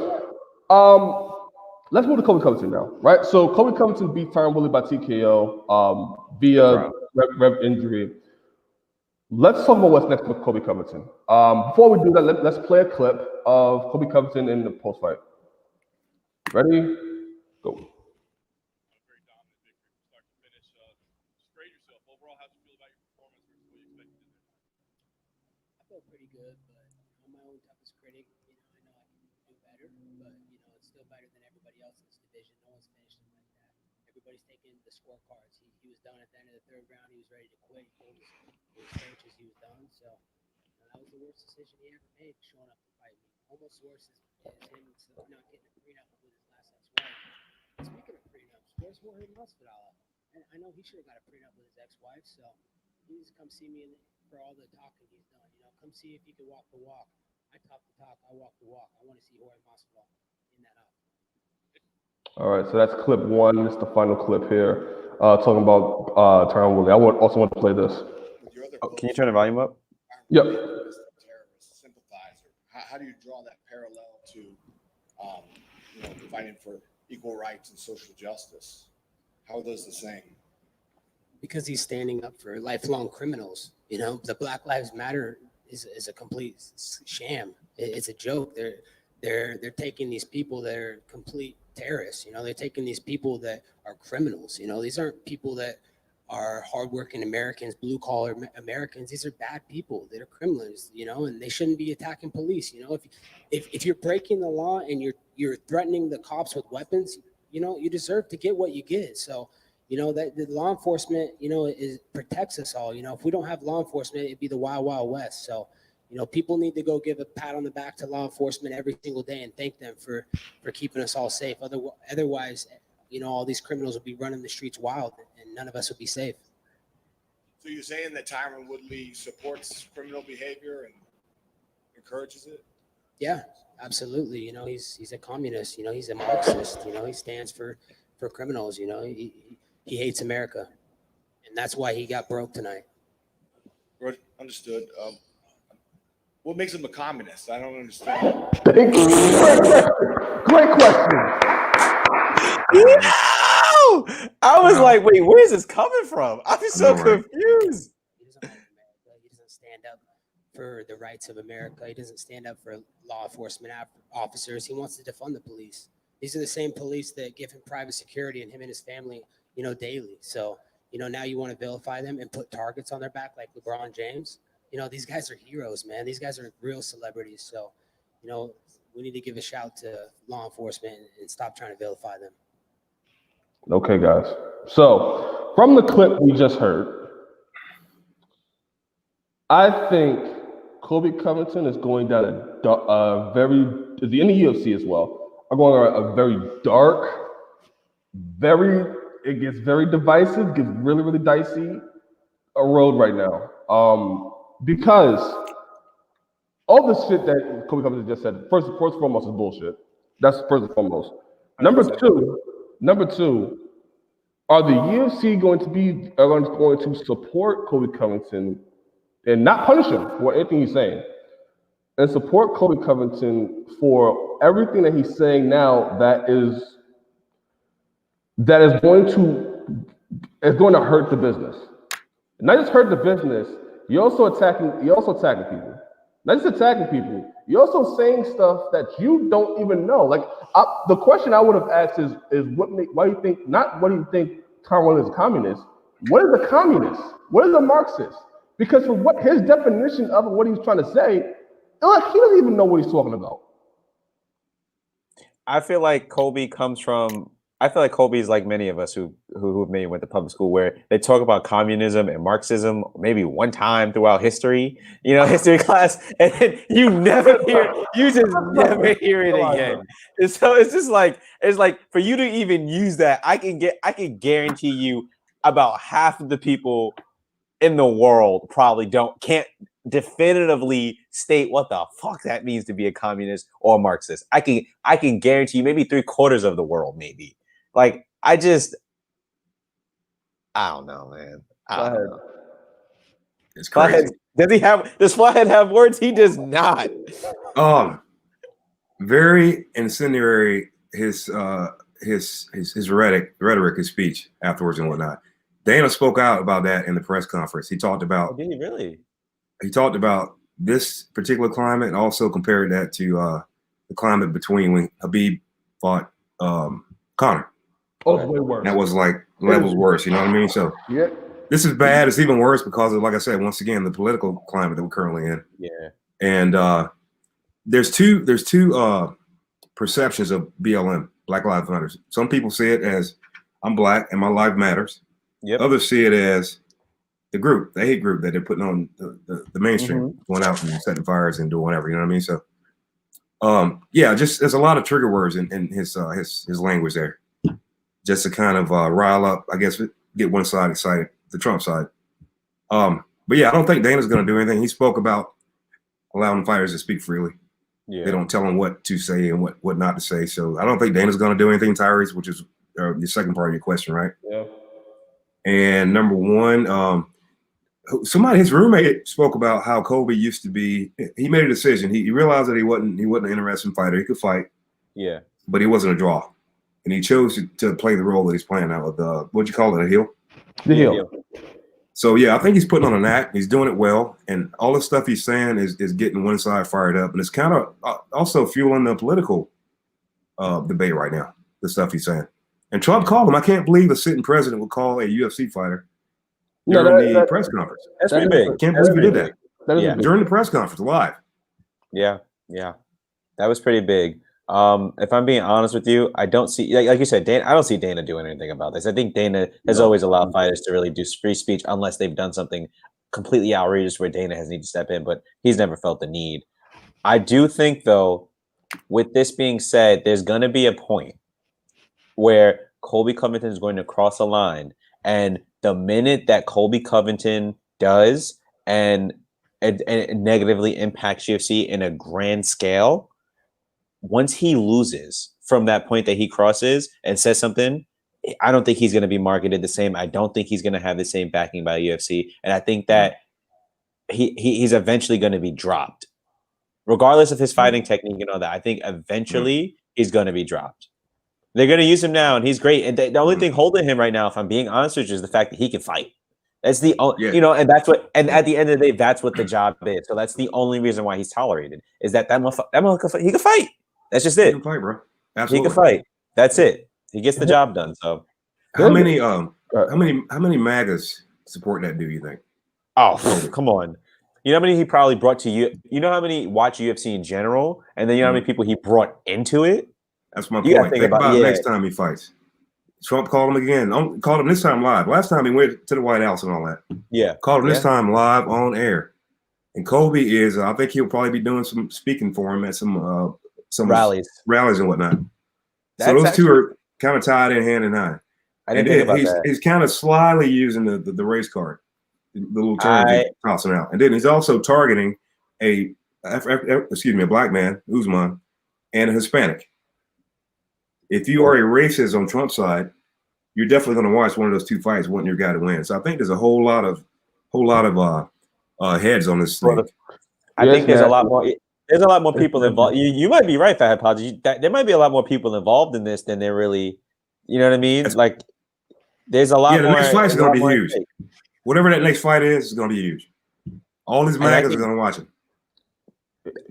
Let's move to Colby Covington now, right? So Colby Covington beat Tyron Woodley by TKO via rev injury. Let's talk about what's next with Colby Covington. Before we do that, let's play a clip of Colby Covington in the post-fight. Ready? Go. Pretty good, but I'm my own toughest critic. I know I can do better, but it's still better than everybody else in this division. No one's finished him like that. Everybody's taking the scorecards. He was done at the end of the 3rd round. He was ready to quit. He told his coaches he was done. So that was the worst decision he ever made, showing up to fight me. Almost worse is him not getting a prenup with his last ex-wife. Speaking of prenups, where's Jorge Masvidal? And I know he should have got a prenup with his ex-wife, so he needs to come see me for all the talking he's done. You know, come see if he can walk the walk. I talk the talk, I walk the walk. I want to see Jorge Masvidal in that up. All right, so that's clip one. This is the final clip here, talking about Tyron Woodley. I also want to play this. With your other Can you turn the volume up? Yep. terrorist sympathizer. How do you draw that parallel to, fighting for equal rights and social justice? How are those the same? Because he's standing up for lifelong criminals. You know, the Black Lives Matter is a complete sham. It's a joke. They're taking these people that are complete terrorists. You know, they're taking these people that are criminals. You know, these aren't people that are hardworking Americans, blue collar Americans. These are bad people that are criminals. You know, and they shouldn't be attacking police. You know, if you're breaking the law and you're threatening the cops with weapons, you know, you deserve to get what you get. So, you know, that the law enforcement, you know, protects us all. You know, if we don't have law enforcement, it'd be the wild, wild west. So, you know, people need to go give a pat on the back to law enforcement every single day and thank them for keeping us all safe. Otherwise, you know, all these criminals will be running the streets wild and none of us will be safe. So you're saying that Tyron Woodley supports criminal behavior and encourages it? Yeah, absolutely. You know, he's a communist. You know, he's a Marxist. You know, he stands for criminals. You know, he hates America, and that's why he got broke tonight. Right, understood. What makes him a communist? I don't understand. Thank you. Great question. No! I was like, wait, where is this coming from? I'm so confused. He doesn't like America. He doesn't stand up for the rights of America. He doesn't stand up for law enforcement officers. He wants to defund the police. These are the same police that give him private security and him and his family, you know, daily. So, you know, now you want to vilify them and put targets on their back like LeBron James. You know, these guys are heroes, man. These guys are real celebrities. So, you know, we need to give a shout to law enforcement and stop trying to vilify them. Okay, guys. So, from the clip we just heard, I think Colby Covington is going down a very, in the UFC as well, are going on a very dark, it gets very divisive, gets really, really dicey a road right now. Because all this shit that Colby Covington just said, first and foremost, is bullshit. That's first and foremost. Number two, are the UFC going to support Colby Covington and not punish him for anything he's saying, and support Colby Covington for everything that he's saying now that is going to hurt the business? Not just hurt the business, you're also attacking people. Not just attacking people, you're also saying stuff that you don't even know. Like the question I would have asked is why do you think Tyron Woodley is a communist? What is a communist? What is a Marxist? Because for what his definition of what he's trying to say, look, he doesn't even know what he's talking about. I feel like Colby is like many of us who maybe went to public school, where they talk about communism and Marxism maybe one time throughout history, you know, history class, and then you just never hear it again. And so it's like for you to even use that, I can guarantee you about half of the people in the world probably can't definitively state what the fuck that means to be a communist or a Marxist. I can guarantee you maybe 3/4 of the world, maybe. Like, I don't know, man. I don't know. It's crazy. Does Flathead have words? He does not. Very incendiary his rhetoric, his speech afterwards and whatnot. Dana spoke out about that in the press conference. He talked about Did he really? He talked about this particular climate and also compared that to the climate between when Khabib fought Conor. Oh, it's way worse. That was like levels worse, you know what I mean? So yeah, this is bad. It's even worse because of, like I said, once again, the political climate that we're currently in. Yeah. And there's two perceptions of BLM, Black Lives Matter. Some people see it as I'm black and my life matters. Yep. Others see it as the hate group that they're putting on the mainstream, going out and setting fires and doing whatever, you know what I mean? So, yeah, just there's a lot of trigger words in his language there. just to kind of rile up, I guess, get one side excited, the Trump side. But yeah, I don't think Dana's going to do anything. He spoke about allowing fighters to speak freely. Yeah. They don't tell them what to say and what not to say. So I don't think Dana's going to do anything, Tyrese, which is your second part of your question, right? Yeah. And number one, his roommate spoke about how Colby used to be. He made a decision. He realized that he wasn't an interesting fighter. He could fight. Yeah. But he wasn't a draw. And he chose to play the role that he's playing now with what'd you call it, a heel? The heel. So yeah, I think he's putting on an act. He's doing it well, and all the stuff he's saying is getting one side fired up, and it's kind of also fueling the political debate right now. The stuff he's saying, and Trump called him. I can't believe a sitting president would call a UFC fighter during the press conference. That's pretty big. I can't believe he did that. Yeah. During the press conference, live. Yeah, that was pretty big. If I'm being honest with you, I don't see, like you said, Dana. I don't see Dana doing anything about this. I think Dana has always allowed fighters to really do free speech unless they've done something completely outrageous where Dana has needed to step in, but he's never felt the need. I do think, though, with this being said, there's going to be a point where Colby Covington is going to cross a line, and the minute that Colby Covington does and negatively impacts UFC in a grand scale, once he loses from that point that he crosses and says something, I don't think he's going to be marketed the same. I don't think he's going to have the same backing by UFC. And I think that he's eventually going to be dropped. Regardless of his fighting technique and all that, I think eventually he's going to be dropped. They're going to use him now, and he's great. And the only thing holding him right now, if I'm being honest with you, is the fact that he can fight. That's the only, and that's what, and at the end of the day, that's what the job is. So that's the only reason why he's tolerated, is that motherfucker, he can fight. That's just it. He can fight, bro. Absolutely. He can fight. That's it. He gets the job done. So how many MAGAs support that dude, you think? Oh, come on. You know how many he probably brought to you? You know how many watch UFC in general? And then you know how many people he brought into it? That's my point. Think about it next time he fights. Trump called him again. Called him this time live. Last time he went to the White House and all that. Yeah. Called him this time live on air. And Colby is, I think he'll probably be doing some speaking for him at some rallies and whatnot. So those two are kind of tied in hand in hand. I didn't think about that. He's kind of slyly using the race card, the little term he's tossing out, and then he's also targeting a black man, Usman, and a Hispanic. If you are a racist on Trump's side, you're definitely going to watch one of those two fights, wanting your guy to win. So I think there's a whole lot of heads on this thing. I think there's a lot more. There's a lot more people involved. You might be right, Fahad Podgy. There might be a lot more people involved in this than there really. You know what I mean? Like, there's a lot more. Yeah, the next fight is going to be huge. Whatever that next fight is going to be huge. All these MAGAs are going to watch it.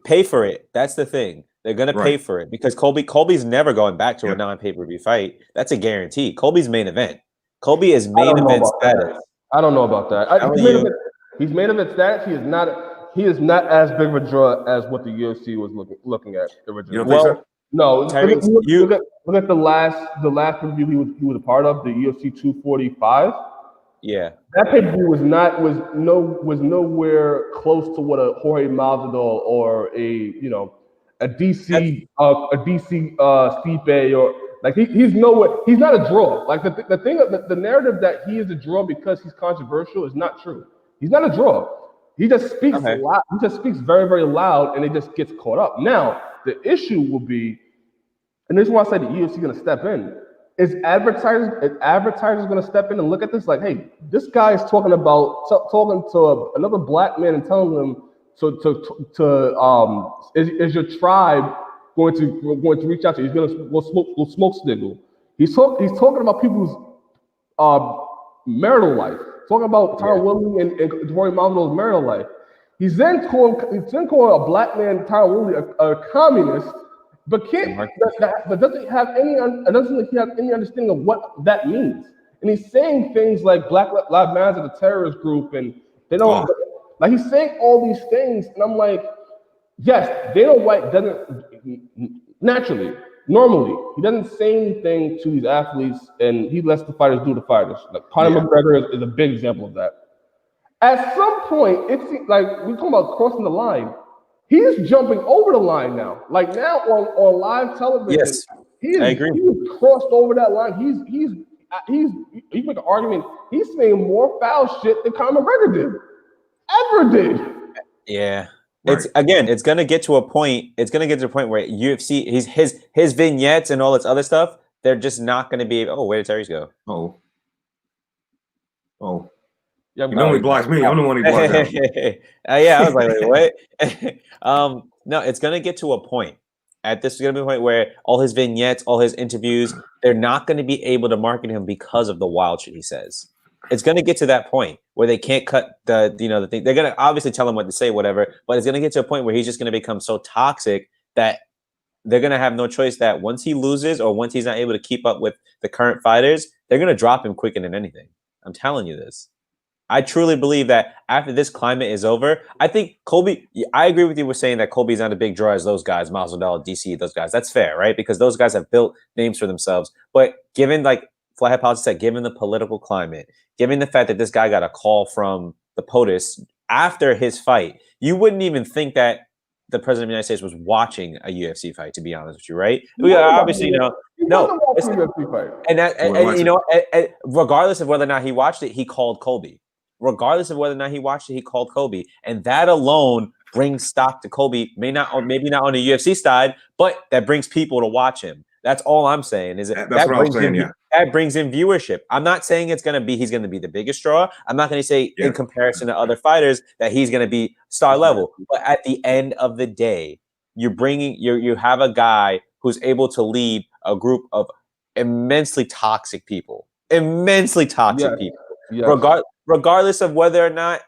Pay for it. That's the thing. They're going to pay for it because Colby's never going back to a non-pay-per-view fight. That's a guarantee. Colby's main event. Colby is main event status. I don't know about that. He's main event status. He is not as big of a draw as what the UFC was looking at originally. You don't think so? No. Look at the last review he was a part of, the UFC 245. Yeah, that pay-per-view was nowhere close to what a Jorge Masvidal or a DC Stipe or like he's nowhere. He's not a draw. Like the thing, the narrative that he is a draw because he's controversial is not true. He's not a draw. He just speaks loud. He just speaks very, very loud, and it just gets caught up. Now the issue will be, and this is why I say the UFC is going to step in. Is advertisers going to step in and look at this like, hey, this guy is talking to another black man and telling him is your tribe going to reach out to you? He's going to go smoke signal. He's talking about people's marital life. Talking about Tyron Woodley and Jorge Masvidal's marital life. He's then calling a black man, Tyron Woodley, a communist. But doesn't he have any understanding of what that means? And he's saying things like Black Lives Matter is a terrorist group, and they don't like. He's saying all these things, and I'm like, yes, Dana White doesn't normally he doesn't say anything to these athletes, and he lets the fighters do the fighters. Like Conor McGregor is a big example of that. At some point, it's like we talk about crossing the line. He's jumping over the line now. Like now on live television, I agree. He's crossed over that line. He's make an argument. He's saying more foul shit than Conor McGregor ever did. Yeah. Right. It's gonna get to a point. It's gonna get to a point where UFC, his vignettes and all this other stuff, they're just not gonna be. Oh, where did Terry's go? Oh. Yeah, You know he blocks me. I'm the one he blocks out. Yeah, I was like, wait, what? No, it's gonna get to a point. This is gonna be a point where all his vignettes, all his interviews, they're not gonna be able to market him because of the wild shit he says. It's gonna get to that point where they can't cut the thing. They're gonna obviously tell him what to say, whatever, but it's gonna get to a point where he's just gonna become so toxic that they're gonna have no choice. That once he loses or once he's not able to keep up with the current fighters, they're gonna drop him quicker than anything. I'm telling you this. I truly believe that after this climate is over, I think Colby, I agree with you with saying that Colby's not a big draw as those guys, Masvidal, DC, those guys. That's fair, right? Because those guys have built names for themselves. But given, like Flathead Politics said, given the political climate, given the fact that this guy got a call from the POTUS after his fight, you wouldn't even think that the president of the United States was watching a UFC fight, to be honest with you, right? Obviously, no. And regardless of whether or not he watched it, he called Colby. Regardless of whether or not he watched it, he called Colby, and that alone brings stock to Colby. Maybe not on the UFC side, but that brings people to watch him. That's all I'm saying. That brings in viewership. I'm not saying he's going to be the biggest draw. I'm not going to say in comparison to other fighters that he's going to be star level. But at the end of the day, you have a guy who's able to lead a group of immensely toxic people. Yes. Regardless of whether or not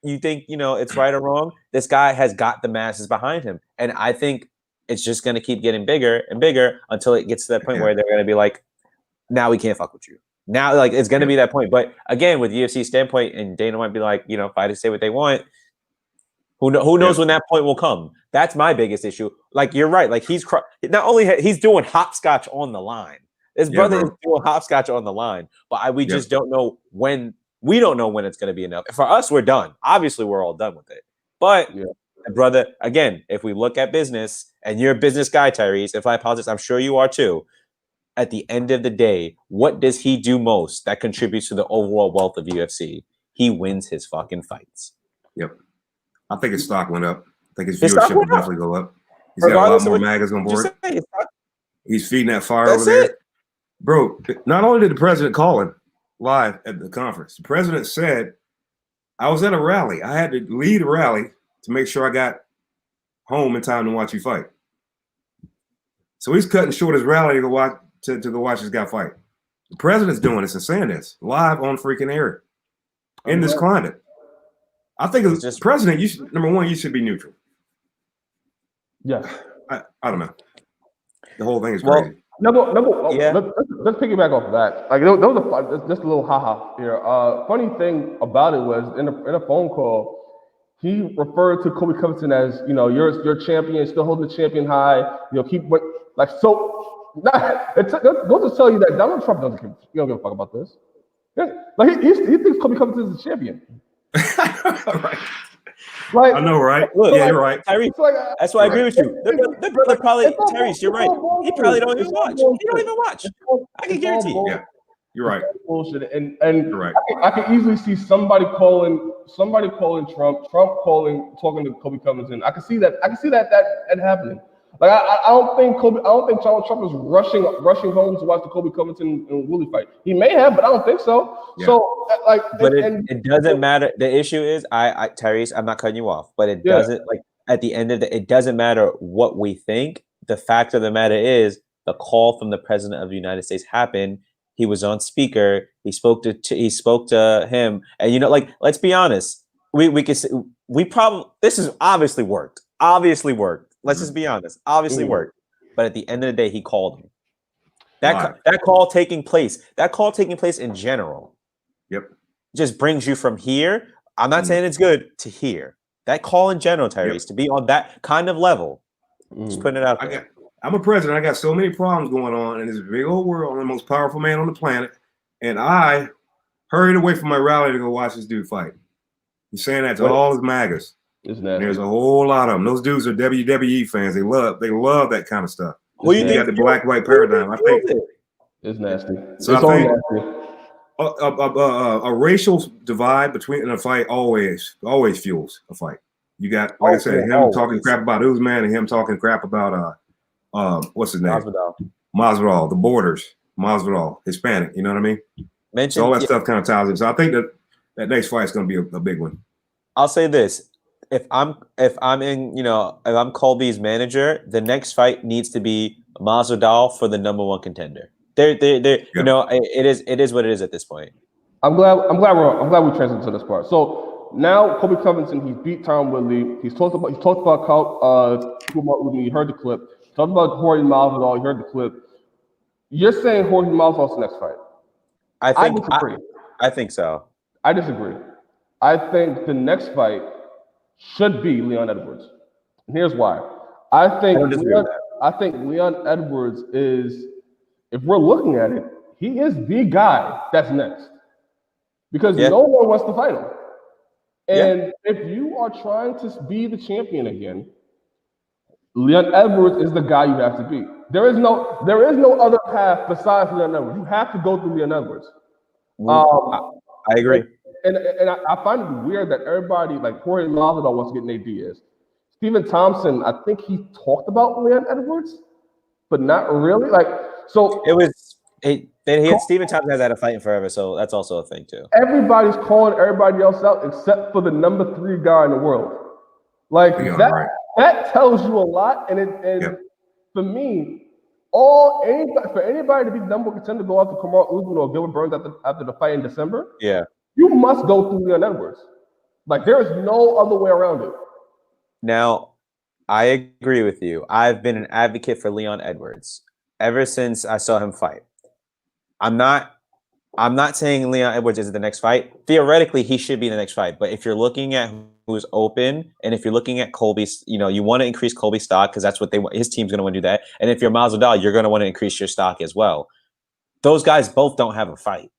you think, it's right or wrong, this guy has got the masses behind him. And I think it's just going to keep getting bigger and bigger until it gets to that point where they're going to be like, now we can't fuck with you. Now, like, it's going to be that point. But again, with UFC standpoint, and Dana might be like, fighters say what they want. Who knows when that point will come? That's my biggest issue. Like, you're right. Like, he's doing hopscotch on the line. His brother is doing hopscotch on the line. But we just don't know when. We don't know when it's going to be enough. For us, we're done. Obviously, we're all done with it. But, brother, again, if we look at business, and you're a business guy, Tyrese, if I apologize, I'm sure you are too. At the end of the day, what does he do most that contributes to the overall wealth of UFC? He wins his fucking fights. Yep. I think his stock went up. I think his viewership will definitely go up. He's got a lot more magas on board. He's feeding that fire over there. Bro, not only did the president call him live at the conference, the president said, I was at a rally. I had to lead a rally to make sure I got home in time to watch you fight. So he's cutting short his rally to go watch this guy fight. The president's doing this and saying this live on freaking air in this climate. I think as just president, number one, you should be neutral. Yeah. I don't know. The whole thing is crazy. Let's piggyback off of that. Like, there was just a little haha here. Funny thing about it was in a phone call, he referred to Colby Covington as, you're champion, still holding the champion high. It goes to tell you that Donald Trump doesn't give a fuck about this. Yeah, like he thinks Colby Covington is a champion. Right. Like, I know, right? Look, you're right. Tyrese, that's why I agree with you. The brother probably, Tyrese, you're right. He probably don't even watch. He don't even watch. I can guarantee you. Yeah, you're right. Bullshit. And you're right. I can easily see somebody calling Trump talking to Colby Covington. I can see that happening. Like, I don't think Donald Trump is rushing home to watch the Colby Covington and Willie fight. He may have, but I don't think so. Yeah. So, like, it doesn't matter. The issue is, Tyrese, I'm not cutting you off, but it doesn't, like, at the end of it doesn't matter what we think. The fact of the matter is, the call from the president of the United States happened. He was on speaker. He spoke to him, and like, let's be honest. We could say this is obviously worked. Let's just be honest. Obviously worked. But at the end of the day, he called him. That call taking place in general. Yep. Just brings you from here. I'm not saying it's good to here. That call in general, Tyrese, to be on that kind of level. Just putting it out there. I'm a president. I got so many problems going on in this big old world. I'm the most powerful man on the planet. And I hurried away from my rally to go watch this dude fight. He's saying that to all his MAGAs. There's a whole lot of them. Those dudes are WWE fans. They love that kind of stuff. Who you You think got the black-white paradigm. I think It's nasty. So it's I all think- nasty. a racial divide in a fight always fuels a fight. You got, like I said, him always. talking crap about Usman and him talking crap about what's his name? Masvidal. Masvidal, the borders, Masvidal, Hispanic. You know what I mean? Mention, So all that stuff kind of ties in. So I think that next fight is going to be a big one. I'll say this: if I'm in, if I'm Colby's manager, the next fight needs to be Masvidal for the #1 contender. They're Yeah. it is what it is at this point. I'm glad we transitioned to this part. So now Colby Covington, he's beat Tom Woodley. He's talked about Kumar Udman. You heard the clip. Talked about Jorge Masvidal. You heard the clip. You're saying Jorge Masvidal's the next fight? I disagree. I think so. I disagree. I think the next fight should be Leon Edwards. And here's why. I don't disagree with Leon Edwards is, if we're looking at it, he is the guy that's next. Because no one wants to fight him. And if you are trying to be the champion again, Leon Edwards is the guy you have to beat. There is no other path besides Leon Edwards. You have to go through Leon Edwards. I agree. And I find it weird that everybody, like Jorge Masvidal, wants to get Nate Diaz. Stephen Thompson, I think he talked about Leon Edwards, but not really. So It was Stephen Thompson has had a fight in forever, so that's also a thing too. everybody's calling everybody else out except for the #3 guy in the world. That tells you a lot. And for me, for anybody to be the #1 contender, go after Kamar Usman or Gilbert Burns after the fight in December, you must go through Leon Edwards. There is no other way around it. Now, I agree with you. I've been an advocate for Leon Edwards ever since I saw him fight. I'm not saying Leon Edwards is the next fight. Theoretically, he should be the next fight. But if you're looking at who's open, and if you're looking at Colby's, you want to increase Colby's stock because that's what they want. His team's going to want to do that. And if you're Masvidal, you're going to want to increase your stock as well. Those guys both don't have a fight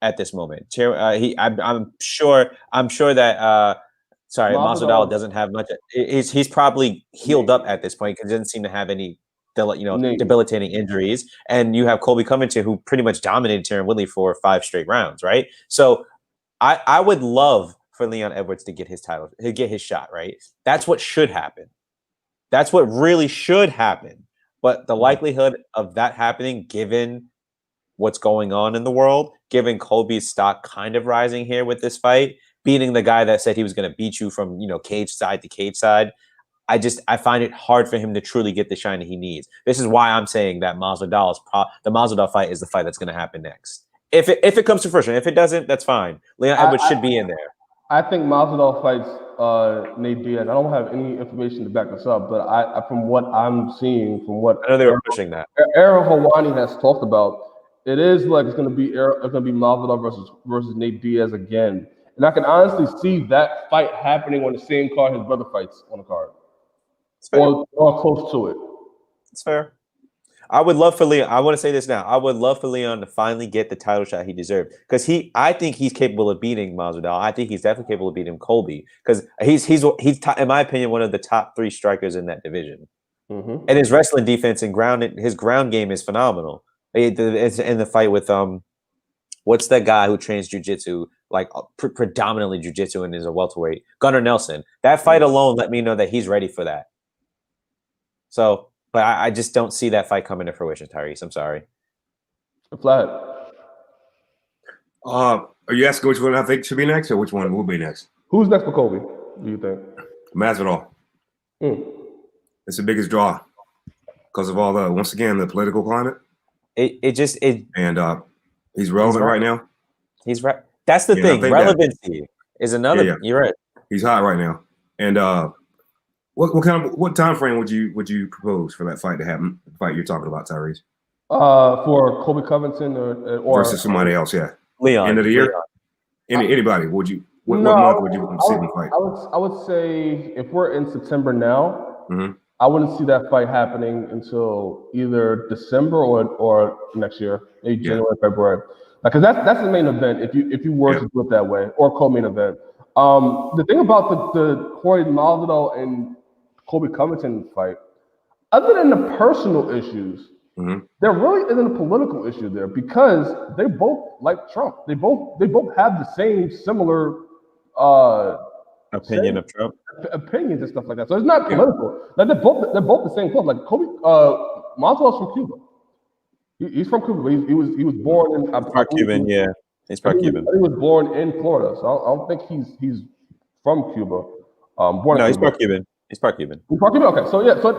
at this moment. I'm sure that Masvidal doesn't have much. He's probably healed up at this point because he doesn't seem to have any debilitating injuries. And you have Colby Covington, who pretty much dominated Tyron Woodley for 5 straight rounds, right? So I would love for Leon Edwards to get his title, to get his shot, right? That's what should happen. That's what really should happen. But the likelihood of that happening, given what's going on in the world, given Colby's stock kind of rising here with this fight, beating the guy that said he was going to beat you from, cage side to cage side, I find it hard for him to truly get the shine that he needs. This is why I'm saying that the Masvidal fight is the fight that's going to happen next. If it comes to fruition, if it doesn't, that's fine. Leon Edwards should be in there. I think Masvidal fights Nate Diaz. I don't have any information to back this up, but from what I'm seeing, from what I know they were pushing that. Ariel Helwani has talked about, it is like it's going to be Masvidal versus Nate Diaz again, and I can honestly see that fight happening on the same card his brother fights on the card, or close to it. It's fair. I would love for Leon. I want to say this now. I would love for Leon to finally get the title shot he deserved because I think he's capable of beating Masvidal. I think he's definitely capable of beating Colby because he's in my opinion one of the top 3 strikers in that division. Mm-hmm. And his wrestling defense and his ground game is phenomenal. It's in the fight with what's that guy who trains jiu-jitsu, predominantly jiu-jitsu and is a welterweight, Gunnar Nelson. That fight alone let me know that he's ready for that. So. But I just don't see that fight coming to fruition, Tyrese. I'm sorry. Flat. Are you asking which one I think should be next, or which one will be next? Who's next for Colby, do you think? Masvidal. It's the biggest draw because of all once again, the political climate. And he's relevant right now. He's right. That's the thing. Relevancy is another. Yeah. You're right. He's hot right now. And what time frame would you propose for that fight to happen? The fight you're talking about, Tyrese? For Colby Covington or versus somebody else, Leon. End of the year. Anybody? Would you? What month would you want to see them fight? I would say if we're in September now, I wouldn't see that fight happening until either December or next year, maybe January, February. Because that's the main event. If you were to do it that way, or co-main event. The thing about the Jorge Masvidal and Colby Covington fight, other than the personal issues, Mhm. there really isn't a political issue there because they both like Trump. They both have the same similar Opinion of Trump. opinions and stuff like that. So it's not political. Like they're both the same club. Like Kobe Masvidal's from Cuba. He's from Cuba. He was born in Part Cuban, yeah. He's part Cuban. He was born in Florida, so I don't think he's from Cuba. Born No, in he's Cuba. part Cuban. He's part Cuban. He's part Cuban. Okay, so yeah, so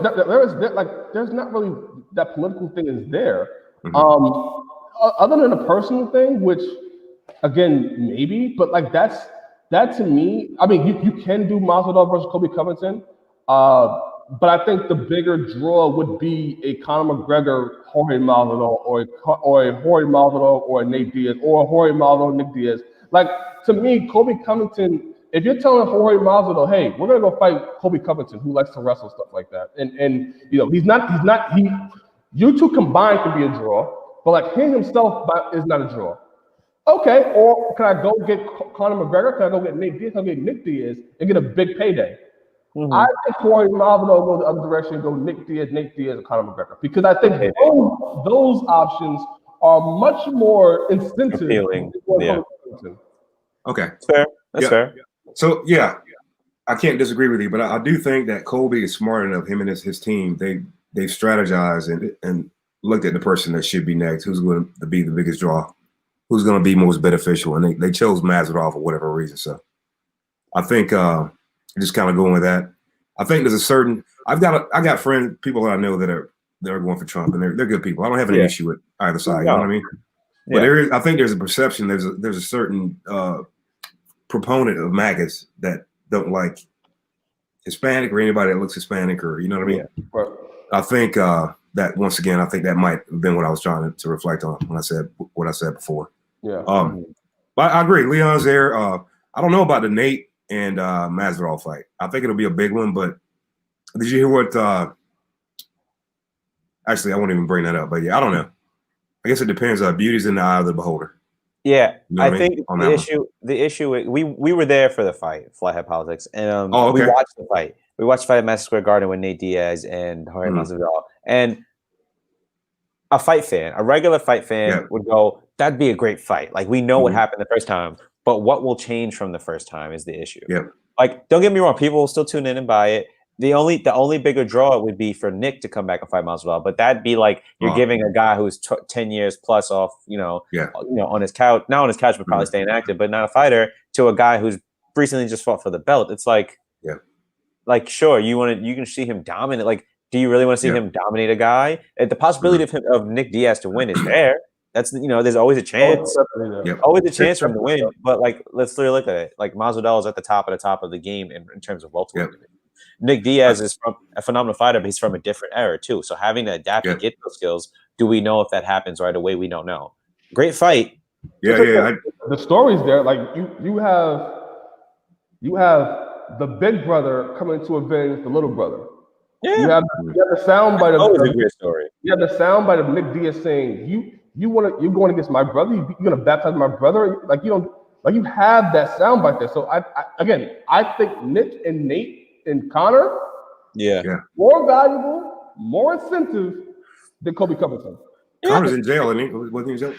there's not really that political thing is there. Other than a personal thing, which again maybe, but like that to me, I mean, you can do Masvidal versus Kobe Covington, but I think the bigger draw would be a Conor McGregor, Jorge Masvidal, or a Jorge Masvidal or a Nate Diaz, or a Jorge Masvidal, Nick Diaz. Like to me, Kobe Covington. If you're telling Jorge Masvidal, hey, we're gonna go fight Kobe Covington, who likes to wrestle, stuff like that, and you know you two combined can be a draw, but like him himself is not a draw. Okay, or can I go get Conor McGregor? Can I go get Nate Diaz? Can I go get Nick Diaz and get a big payday? I think Jorge Masvidal go the other direction and go Nick Diaz, or Conor McGregor, because I think those options are much more incentive. Appealing. Yeah. Okay. That's fair. That's fair. So yeah, I can't disagree with you, but I do think that Kobe is smart enough. Him and his team, they've strategized and looked at the person that should be next, who's going to be the biggest draw, who's going to be most beneficial, and they chose Masvidal for whatever reason. So I think just kind of going with that. I think there's a certain I got friends, people that I know that are going for Trump, and they're good people. I don't have any issue with either side. You know what I mean? But I think there's a perception. There's a certain proponent of MAGAs that don't like Hispanic or anybody that looks Hispanic, or you know what I mean. Right. I think that once again, I think that might have been what I was trying to reflect on when I said what I said before. Yeah. But I agree. Leon's there. I don't know about the Nate and Masvidal fight. I think it'll be a big one. But did you hear what? Actually, I won't even bring that up. But yeah, I don't know. I guess it depends. Beauty's in the eye of the beholder. Yeah, You know I what think mean? On the that issue we were there for the fight, Flathead Politics, and Oh, okay. we watched the fight. We watched the fight at Madison Square Garden with Nate Diaz and Jorge Masvidal. And a fight fan, a regular fight fan would go, that'd be a great fight. Like, we know what happened the first time, but what will change from the first time is the issue. Yeah. Like, don't get me wrong, people will still tune in and buy it. The only bigger draw would be for Nick to come back and fight Masvidal, but that'd be like you're giving a guy who's 10 years plus off, on his couch, not on his couch, but probably staying active, but not a fighter, to a guy who's recently just fought for the belt. It's like, sure, you can see him dominate. Like, do you really want to see him dominate a guy? And the possibility of Nick Diaz to win is there. That's there's always a chance, always a chance for him to win. But like, let's really look at it. Like, Masvidal is at the top of the game in terms of welterweight. Nick Diaz is from a phenomenal fighter, but he's from a different era too. So having to adapt and get those skills, do we know if that happens right away? We don't know. Great fight. The stories there, like you have the big brother coming to avenge the little brother. Yeah. You have the soundbite of always a great story. You have the soundbite of Nick Diaz saying, you're going against my brother, you're gonna baptize my brother. Like, you don't, like, you have that soundbite there. So I think Nick and Nate and Conor, more valuable, more incentive than Kobe Covington. Conor's in jail, and he wasn't in jail.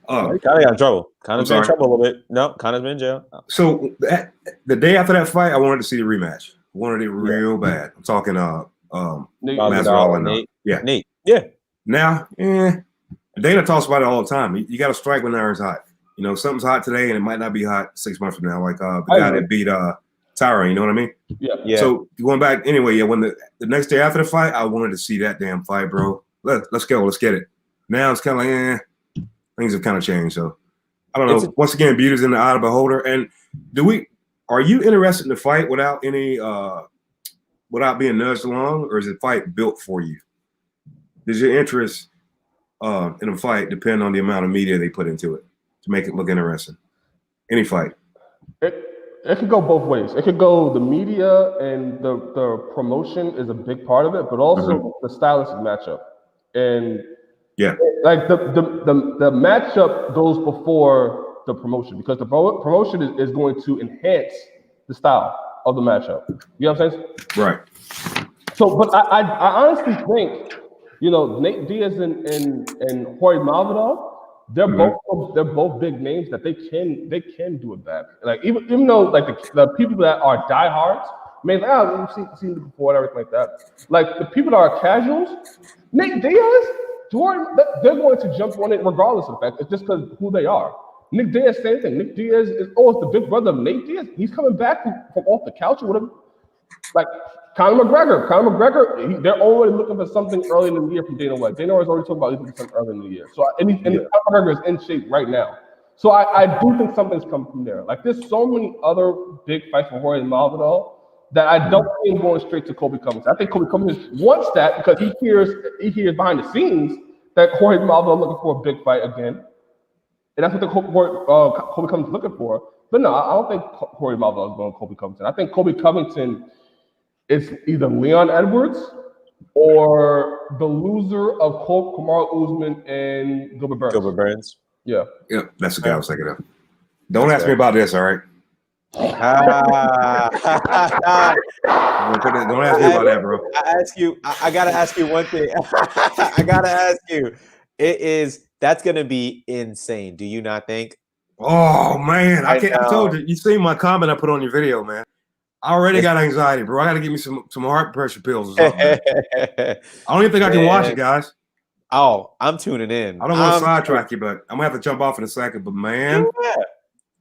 Conor got in trouble. Conor's been in trouble a little bit. No, Conor's been in jail. So the day after that fight, I wanted to see the rematch. I wanted it real bad. I'm talking Masvidal and Nate. Nate. Yeah. Now, Dana talks about it all the time. You got to strike when the iron's hot. You know, something's hot today, and it might not be hot 6 months from now. Like the guy that beat Tyron, you know what I mean? Yeah. So going back anyway, when the next day after the fight, I wanted to see that damn fight, bro. Let's go, let's get it. Now it's kind of like, things have kind of changed. So I don't know. Once again, beauty's in the eye of the beholder. And are you interested in the fight without any without being nudged along, or is the fight built for you? Does your interest in a fight depend on the amount of media they put into it to make it look interesting? Any fight. It could go both ways. It could go the media and the promotion is a big part of it, but also the stylistic matchup. And like the matchup goes before the promotion, because the promotion is going to enhance the style of the matchup. You know what I'm saying? Right. So, but I honestly think, you know, Nate Diaz and Jorge Masvidal, they're both big names that they can do it back. Like even though like the people that are diehards may like, oh, we've seen it before and everything like that. Like the people that are casuals, Nate Diaz, Jordan, they're going to jump on it regardless of the fact. It's just because who they are. Nick Diaz, same thing. Nick Diaz is it's the big brother of Nate Diaz. He's coming back from off the couch or whatever. Like Conor McGregor, they're already looking for something early in the year from Dana White. Dana White's already talking about looking for something early in the year. So Conor McGregor is in shape right now. So I do think something's come from there. Like there's so many other big fights for Jorge Masvidal that I don't see him going straight to Colby Covington. I think Colby Covington wants that because he hears behind the scenes that Jorge Masvidal looking for a big fight again. And that's what the Colby Covington's looking for. But no, I don't think Jorge Masvidal is going to Colby Covington. I think Colby Covington is either Leon Edwards or the loser of Kamaru Usman and Gilbert Burns. Gilbert Burns. Yeah. Yep, that's the guy I was thinking of. Don't ask me about this, all right? Don't ask me about that, bro. I gotta ask you one thing. I gotta ask you. That's gonna be insane. Do you not think? Oh man, I told you. You seen my comment I put on your video, man. I already got anxiety, bro. I gotta give me some heart pressure pills or something. Man. I don't even think I can watch it, guys. Oh, I'm tuning in. I don't want to sidetrack you, but I'm gonna have to jump off in a second. But man,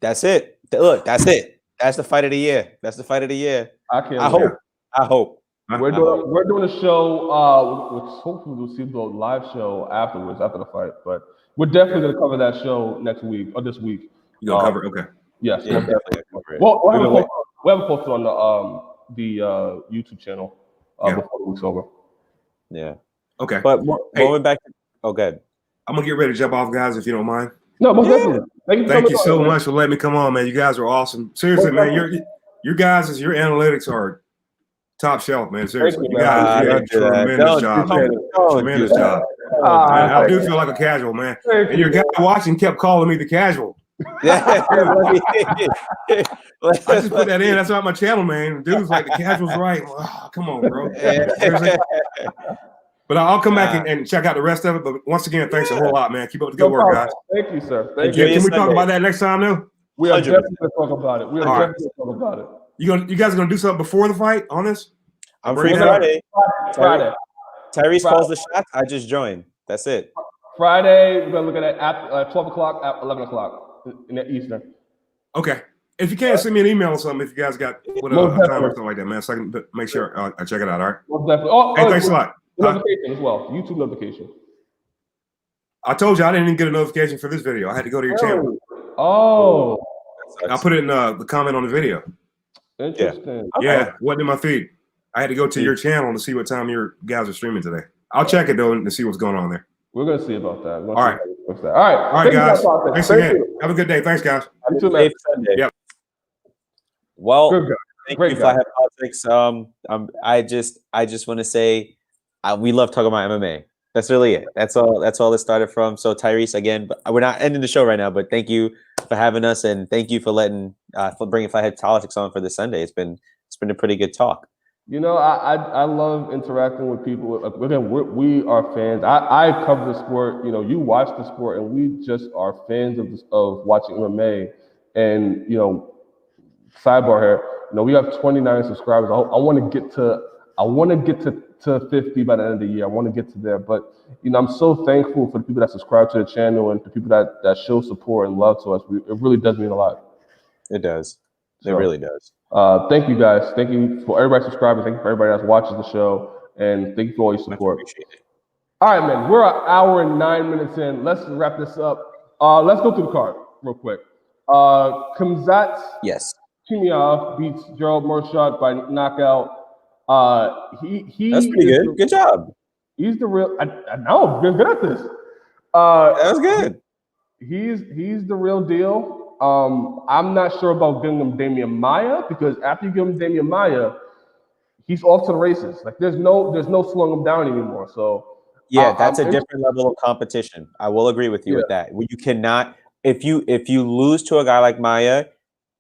that's it. Look, that's it. That's the fight of the year. That's the fight of the year. I hope. We're doing a show. Which hopefully we'll see the live show afterwards, after the fight. But we're definitely gonna cover that show next week or this week. You gonna cover it? Okay. Yes. Yeah, definitely cover it. We haven't posted on the YouTube channel before the week's over. Yeah. Okay. But going back to good. I'm gonna get ready to jump off, guys, if you don't mind. No, most definitely. Thank you so much for letting me come on, man. You guys are awesome. Seriously, man. Your analytics are top shelf, man. Seriously, you guys did a tremendous job. Tremendous job. I do feel like a casual, man. And your guy watching kept calling me the casual. I just put that in. That's not my channel, man. Dude's like, the casual's right. Oh, come on, bro. But I'll come back and check out the rest of it. But once again, thanks a whole lot, man. Keep up the good work, guys. Thank you, sir. Can we talk about that next time, though? We are definitely going to talk about it. You guys are going to do something before the fight on this? I'm free Friday. Tyrese calls the shots. I just joined. That's it. Friday, we're going to look at it at 12 o'clock, at 11 o'clock in the Eastern. Okay. If you can, send me an email or something if you guys got a time or something like that, man. So I can make sure I check it out, all right? Most definitely. Hey, thanks a lot. Notification as well. YouTube notification. I told you I didn't even get a notification for this video. I had to go to your channel. Oh. I put it in the comment on the video. Interesting. Yeah, wasn't in my feed. I had to go to your channel to see what time your guys are streaming today. I'll check it though to see what's going on there. We're gonna see about that. All right. All right, guys. Thanks again. Have a good day. Thanks, guys. You too, man. Yep. Well, thank you, Flathead Politics. I just want to say we love talking about MMA. That's really it. That's all it started from. So Tyrese, again, but we're not ending the show right now, but thank you for having us and thank you for for bringing Flathead Politics on for this Sunday. It's been a pretty good talk. You know, I love interacting with people. Again, we are fans. I cover the sport. You know, you watch the sport, and we just are fans of watching MMA. And you know, sidebar here. You know, we have 29 subscribers. I want to get to 50 by the end of the year. I want to get to there. But you know, I'm so thankful for the people that subscribe to the channel and the people that show support and love to us. It really does mean a lot. It does. It really does. Thank you guys. Thank you for everybody subscribing. Thank you for everybody that watches the show. And thank you for all your support. All right, man. We're an hour and 9 minutes in. Let's wrap this up. Let's go through the card real quick. Khamzat Chimaev beats Gerald Meerschaert by knockout. That's pretty good. Good job. He's the real. I know. You're good at this. That was good. He's the real deal. I'm not sure about giving him Damian Maia because after you give him Damian Maia, he's off to the races. Like there's no slowing him down anymore. So yeah, that's a different level of competition. I will agree with you with that. You cannot if you lose to a guy like Maia,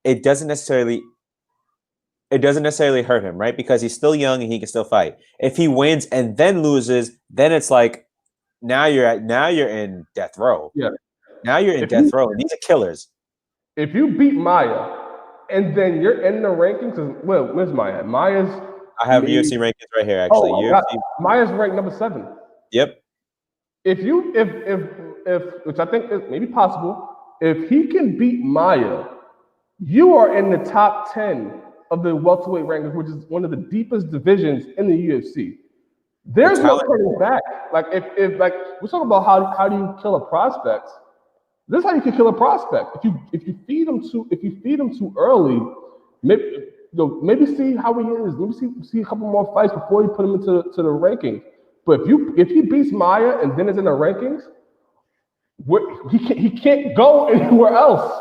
it doesn't necessarily it doesn't necessarily hurt him, right? Because he's still young and he can still fight. If he wins and then loses, then it's like now you're in death row. Yeah. Now you're in death row. These are killers. If you beat Maya and then you're in the rankings, well, where's Maya? Maya's. I have UFC rankings right here, actually. Oh, UFC. Maya's ranked number 7. Yep. If which I think is maybe possible, if he can beat Maya, you are in the top 10 of the welterweight rankings, which is one of the deepest divisions in the UFC. There's no turning back. Like if like we're talking about how do you kill a prospect? This is how you can kill a prospect. If you feed him too early, maybe see how he is. Maybe see a couple more fights before you put him into the rankings. But if he beats Maya and then is in the rankings, he can't go anywhere else.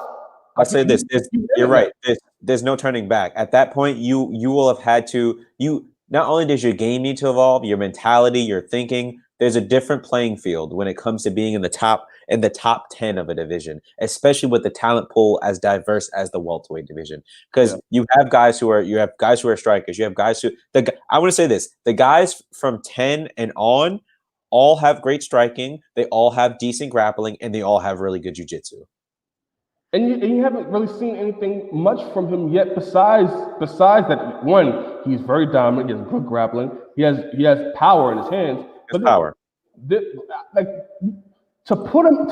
I'll say this. You're right. There's no turning back. At that point, you will have had to. Not only does your game need to evolve, your mentality, your thinking. There's a different playing field when it comes to being in the top 10 of a division, especially with the talent pool as diverse as the welterweight division. Because you have guys who are strikers. You have guys who I want to say this: the guys from 10 and on all have great striking. They all have decent grappling, and they all have really good jiu-jitsu. And you haven't really seen anything much from him yet. Besides that, one, he's very dominant. He has good grappling. He has power in his hands. Power. Like to put him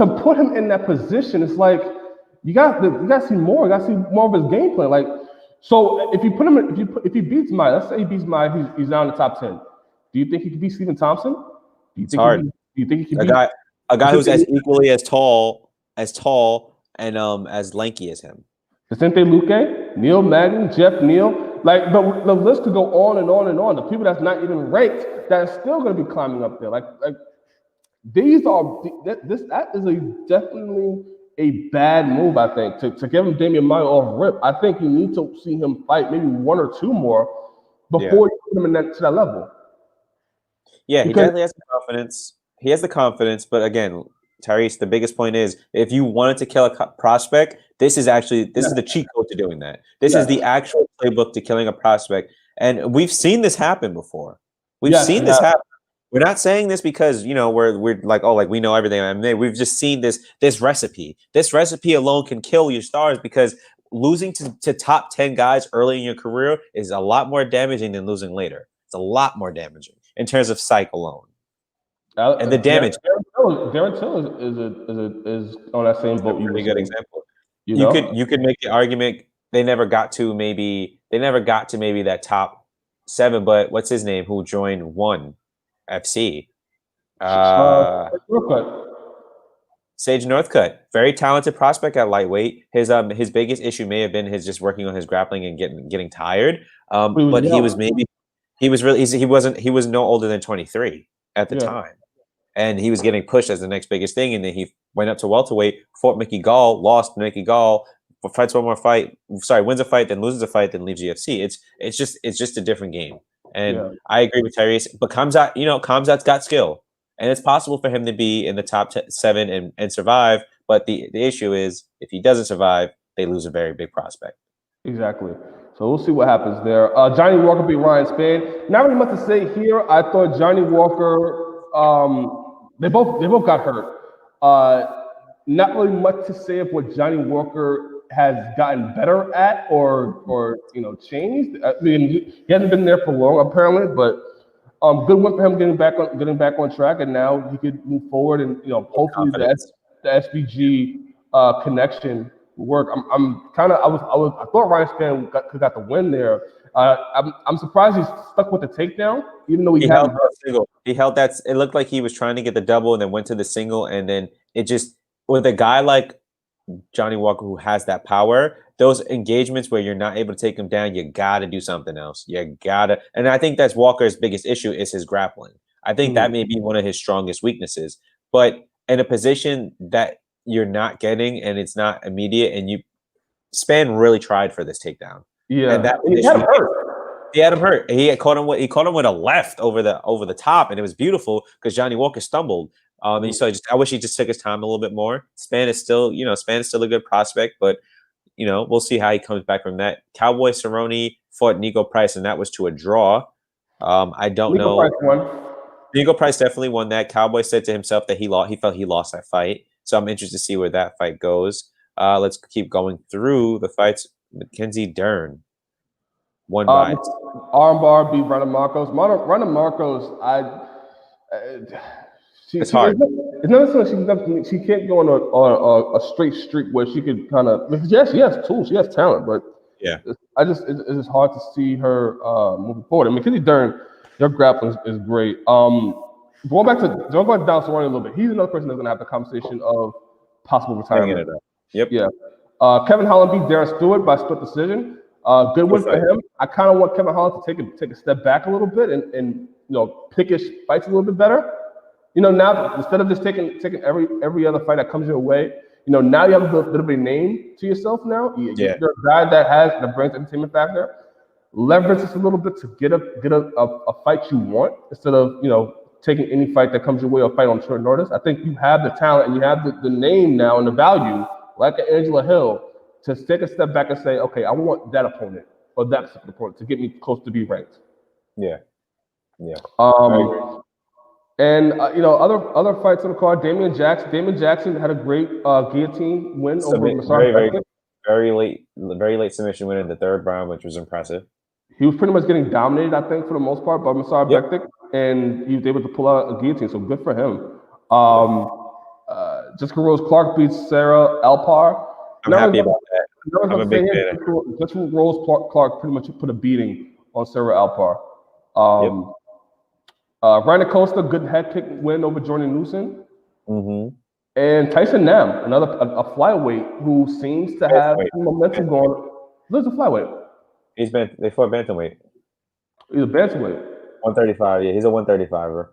in that position, it's like you got to see more. You got to see more of his game plan. Like, so if you put him, if he beats Maya, let's say he beats Maya, he's now in the top 10. Do you think he could beat Stephen Thompson? It's hard. Do you think he could a guy who's as equally as tall and as lanky as him? Vicente Luque, Neil Magny, Jeff Neal. Like the list could go on and on and on. The people that's not even ranked that are still going to be climbing up there. Like these are that is definitely a bad move. I think to give him Damian Maia off rip. I think you need to see him fight maybe 1 or 2 more before you put him to that level. Yeah, he definitely has the confidence. He has the confidence, but again, Tyrese, the biggest point is if you wanted to kill a prospect, this is the cheat code to doing that. This is the actual playbook to killing a prospect, and we've seen this happen before. We've seen this happen. We're not saying this because we're like we know everything on MMA. We've just seen this recipe. This recipe alone can kill your stars because losing to top 10 guys early in your career is a lot more damaging than losing later. It's a lot more damaging in terms of psych alone. And the damage. Darren Till is on that same boat. Pretty good example. You could make the argument they never got to maybe that top 7. But what's his name? Who joined ONE FC? Sage Northcutt, very talented prospect at lightweight. His biggest issue may have been his just working on his grappling and getting tired. But he was no older than 23 at the time. And he was getting pushed as the next biggest thing. And then he went up to welterweight, fought Mickey Gall, lost Mickey Gall, fights one more fight. Sorry, wins a fight, then loses a fight, then leaves UFC. It's just a different game. And I agree with Tyrese. But Khamzat's got skill. And it's possible for him to be in the top 7 and survive. But the issue is if he doesn't survive, they lose a very big prospect. Exactly. So we'll see what happens there. Johnny Walker beat Ryan Spann. Not really much to say here. I thought Johnny Walker. They both got hurt. Not really much to say of what Johnny Walker has gotten better at or changed. I mean, he hasn't been there for long apparently, but good win for him getting back on track, and now he could move forward and hopefully the SBG connection will work. I thought Ryan Spann got the win there. I'm surprised he's stuck with the takedown, even though he held that single. He held that. It looked like he was trying to get the double and then went to the single, and then it just with a guy like Johnny Walker who has that power, those engagements where you're not able to take him down, you gotta do something else. And I think that's Walker's biggest issue is his grappling. I think that may be one of his strongest weaknesses. But in a position that you're not getting and it's not immediate, and Spann really tried for this takedown. Yeah, and he had him hurt. He had him hurt. He caught him with a left over the top, and it was beautiful because Johnny Walker stumbled. And so I wish he just took his time a little bit more. Spann is still a good prospect, but we'll see how he comes back from that. Cowboy Cerrone, fought Nico Price, and that was to a draw. I don't Nico know. Price won. Nico Price definitely won that. Cowboy said to himself that he felt he lost that fight. So I'm interested to see where that fight goes. Let's keep going through the fights. Mackenzie Dern won by Armbar beat Rana Marcos. Rana Marcos, it's hard. It's not necessarily she can't go on a straight streak where she could kind of. Yes, she has tools, she has talent, but yeah, it's just hard to see her moving forward. I mean, Mackenzie Dern, their grappling is great. Going back to Donald Cerrone a little bit, he's another person that's gonna have the conversation of possible retirement. Yep. Yeah. Kevin Holland beat Darren Stewart by split decision. Good win for him. I kind of want Kevin Holland to take a step back a little bit and pick his fights a little bit better. Now instead of just taking every other fight that comes your way, now you have a bit of a name to yourself. Now you're a guy that brings entertainment factor. Leverage this a little bit to get a fight you want instead of taking any fight that comes your way or fight on short notice. I think you have the talent and you have the name now and the value, like Angela Hill, to take a step back and say, okay, I want that opponent or that specific opponent to get me close to be ranked. Yeah. And other fights on the card. Damian Jackson had a great guillotine win over Massar. Very late submission win in the third round, which was impressive. He was pretty much getting dominated, I think, for the most part by Massar Bektik, and he was able to pull out a guillotine. So good for him. Jessica Rose Clark beats Sarah Alpar. I'm happy about that. I'm a big fan. Jessica Rose Clark pretty much put a beating on Sarah Alpar. Ryan Acosta, good head kick win over Jordan Newsom. Mm-hmm. And Tyson Nam, a flyweight who seems to have some momentum going. Who's a flyweight? They fought bantamweight. He's a bantamweight. 135. Yeah, he's a 135er.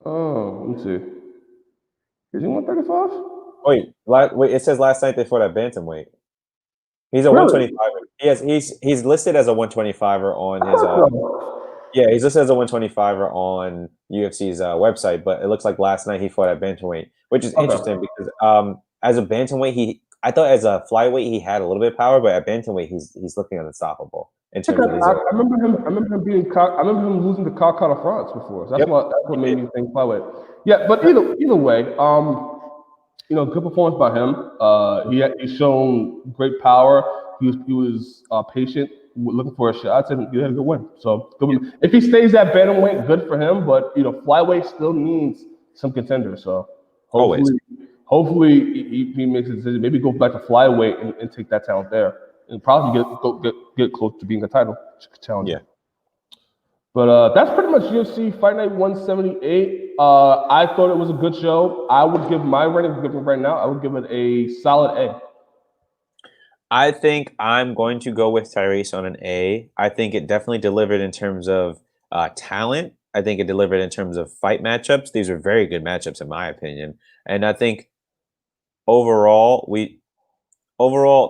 Oh, let me see. Is he 135? Wait. It says last night they fought at bantamweight. He's a 125er. He's listed as a 125er on his. He's listed as a 125er on UFC's website, but it looks like last night he fought at bantamweight, which is interesting because as a bantamweight, I thought as a flyweight he had a little bit of power, but at bantamweight he's looking unstoppable in terms of his. I remember him losing to Carl France before. So that's what made me think flyweight. Yeah, but either way, good performance by him. He's shown great power. He was patient, looking for a shot, and he had a good win. So good win. If he stays at bantamweight, good for him. But flyweight still needs some contenders. So hopefully he makes a decision. Maybe go back to flyweight and take that talent there, and probably get close to being a title challenger. Yeah. But that's pretty much UFC Fight Night 178. I thought it was a good show. I would give my rating right now. I would give it a solid A. I think I'm going to go with Tyrese on an A. I think it definitely delivered in terms of talent. I think it delivered in terms of fight matchups. These are very good matchups in my opinion. And I think overall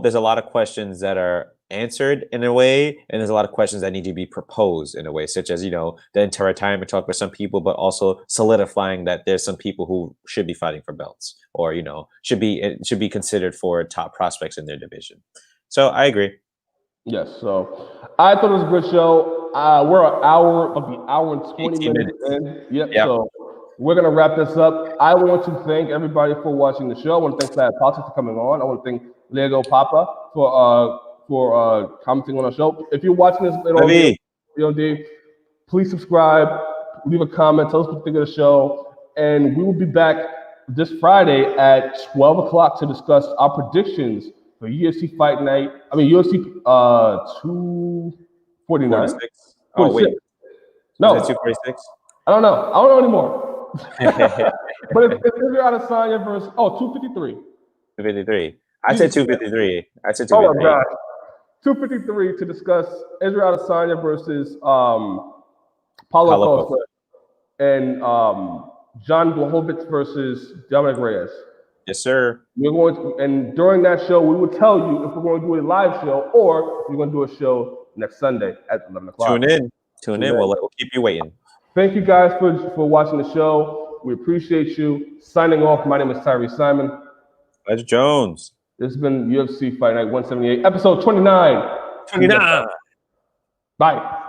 there's a lot of questions that are answered in a way, and there's a lot of questions that need to be proposed in a way, such as the retirement talk for some people, but also solidifying that there's some people who should be fighting for belts or should be considered for top prospects in their division. So I agree. Yes, so I thought it was a good show. We're an hour and 20 minutes in. Yep. So we're gonna wrap this up. I want to thank everybody for watching the show. I want to thank Vlad Politics for coming on. I want to thank Lego Papa for commenting on our show. If you're watching this on VOD, please subscribe, leave a comment, tell us what you think of the show, and we will be back this Friday at 12 o'clock to discuss our predictions for UFC Fight Night. I mean UFC 249. 46. Oh wait, no, 246. I don't know anymore. But if you're out of Adesanya versus 253. 253. I said 253. I said 253. Oh my God. 253 to discuss Israel Adesanya versus Paulo Costa and John Blachowicz versus Dominic Reyes. Yes, sir. We're going to, and during that show, we will tell you if we're going to do a live show or we're going to do a show next Sunday at 11 o'clock. Tune in. We'll keep you waiting. Thank you guys for watching the show. We appreciate you. Signing off, my name is Tyree Simon. Ledger Jones. This has been UFC Fight Night 178, episode 29. 29. Bye.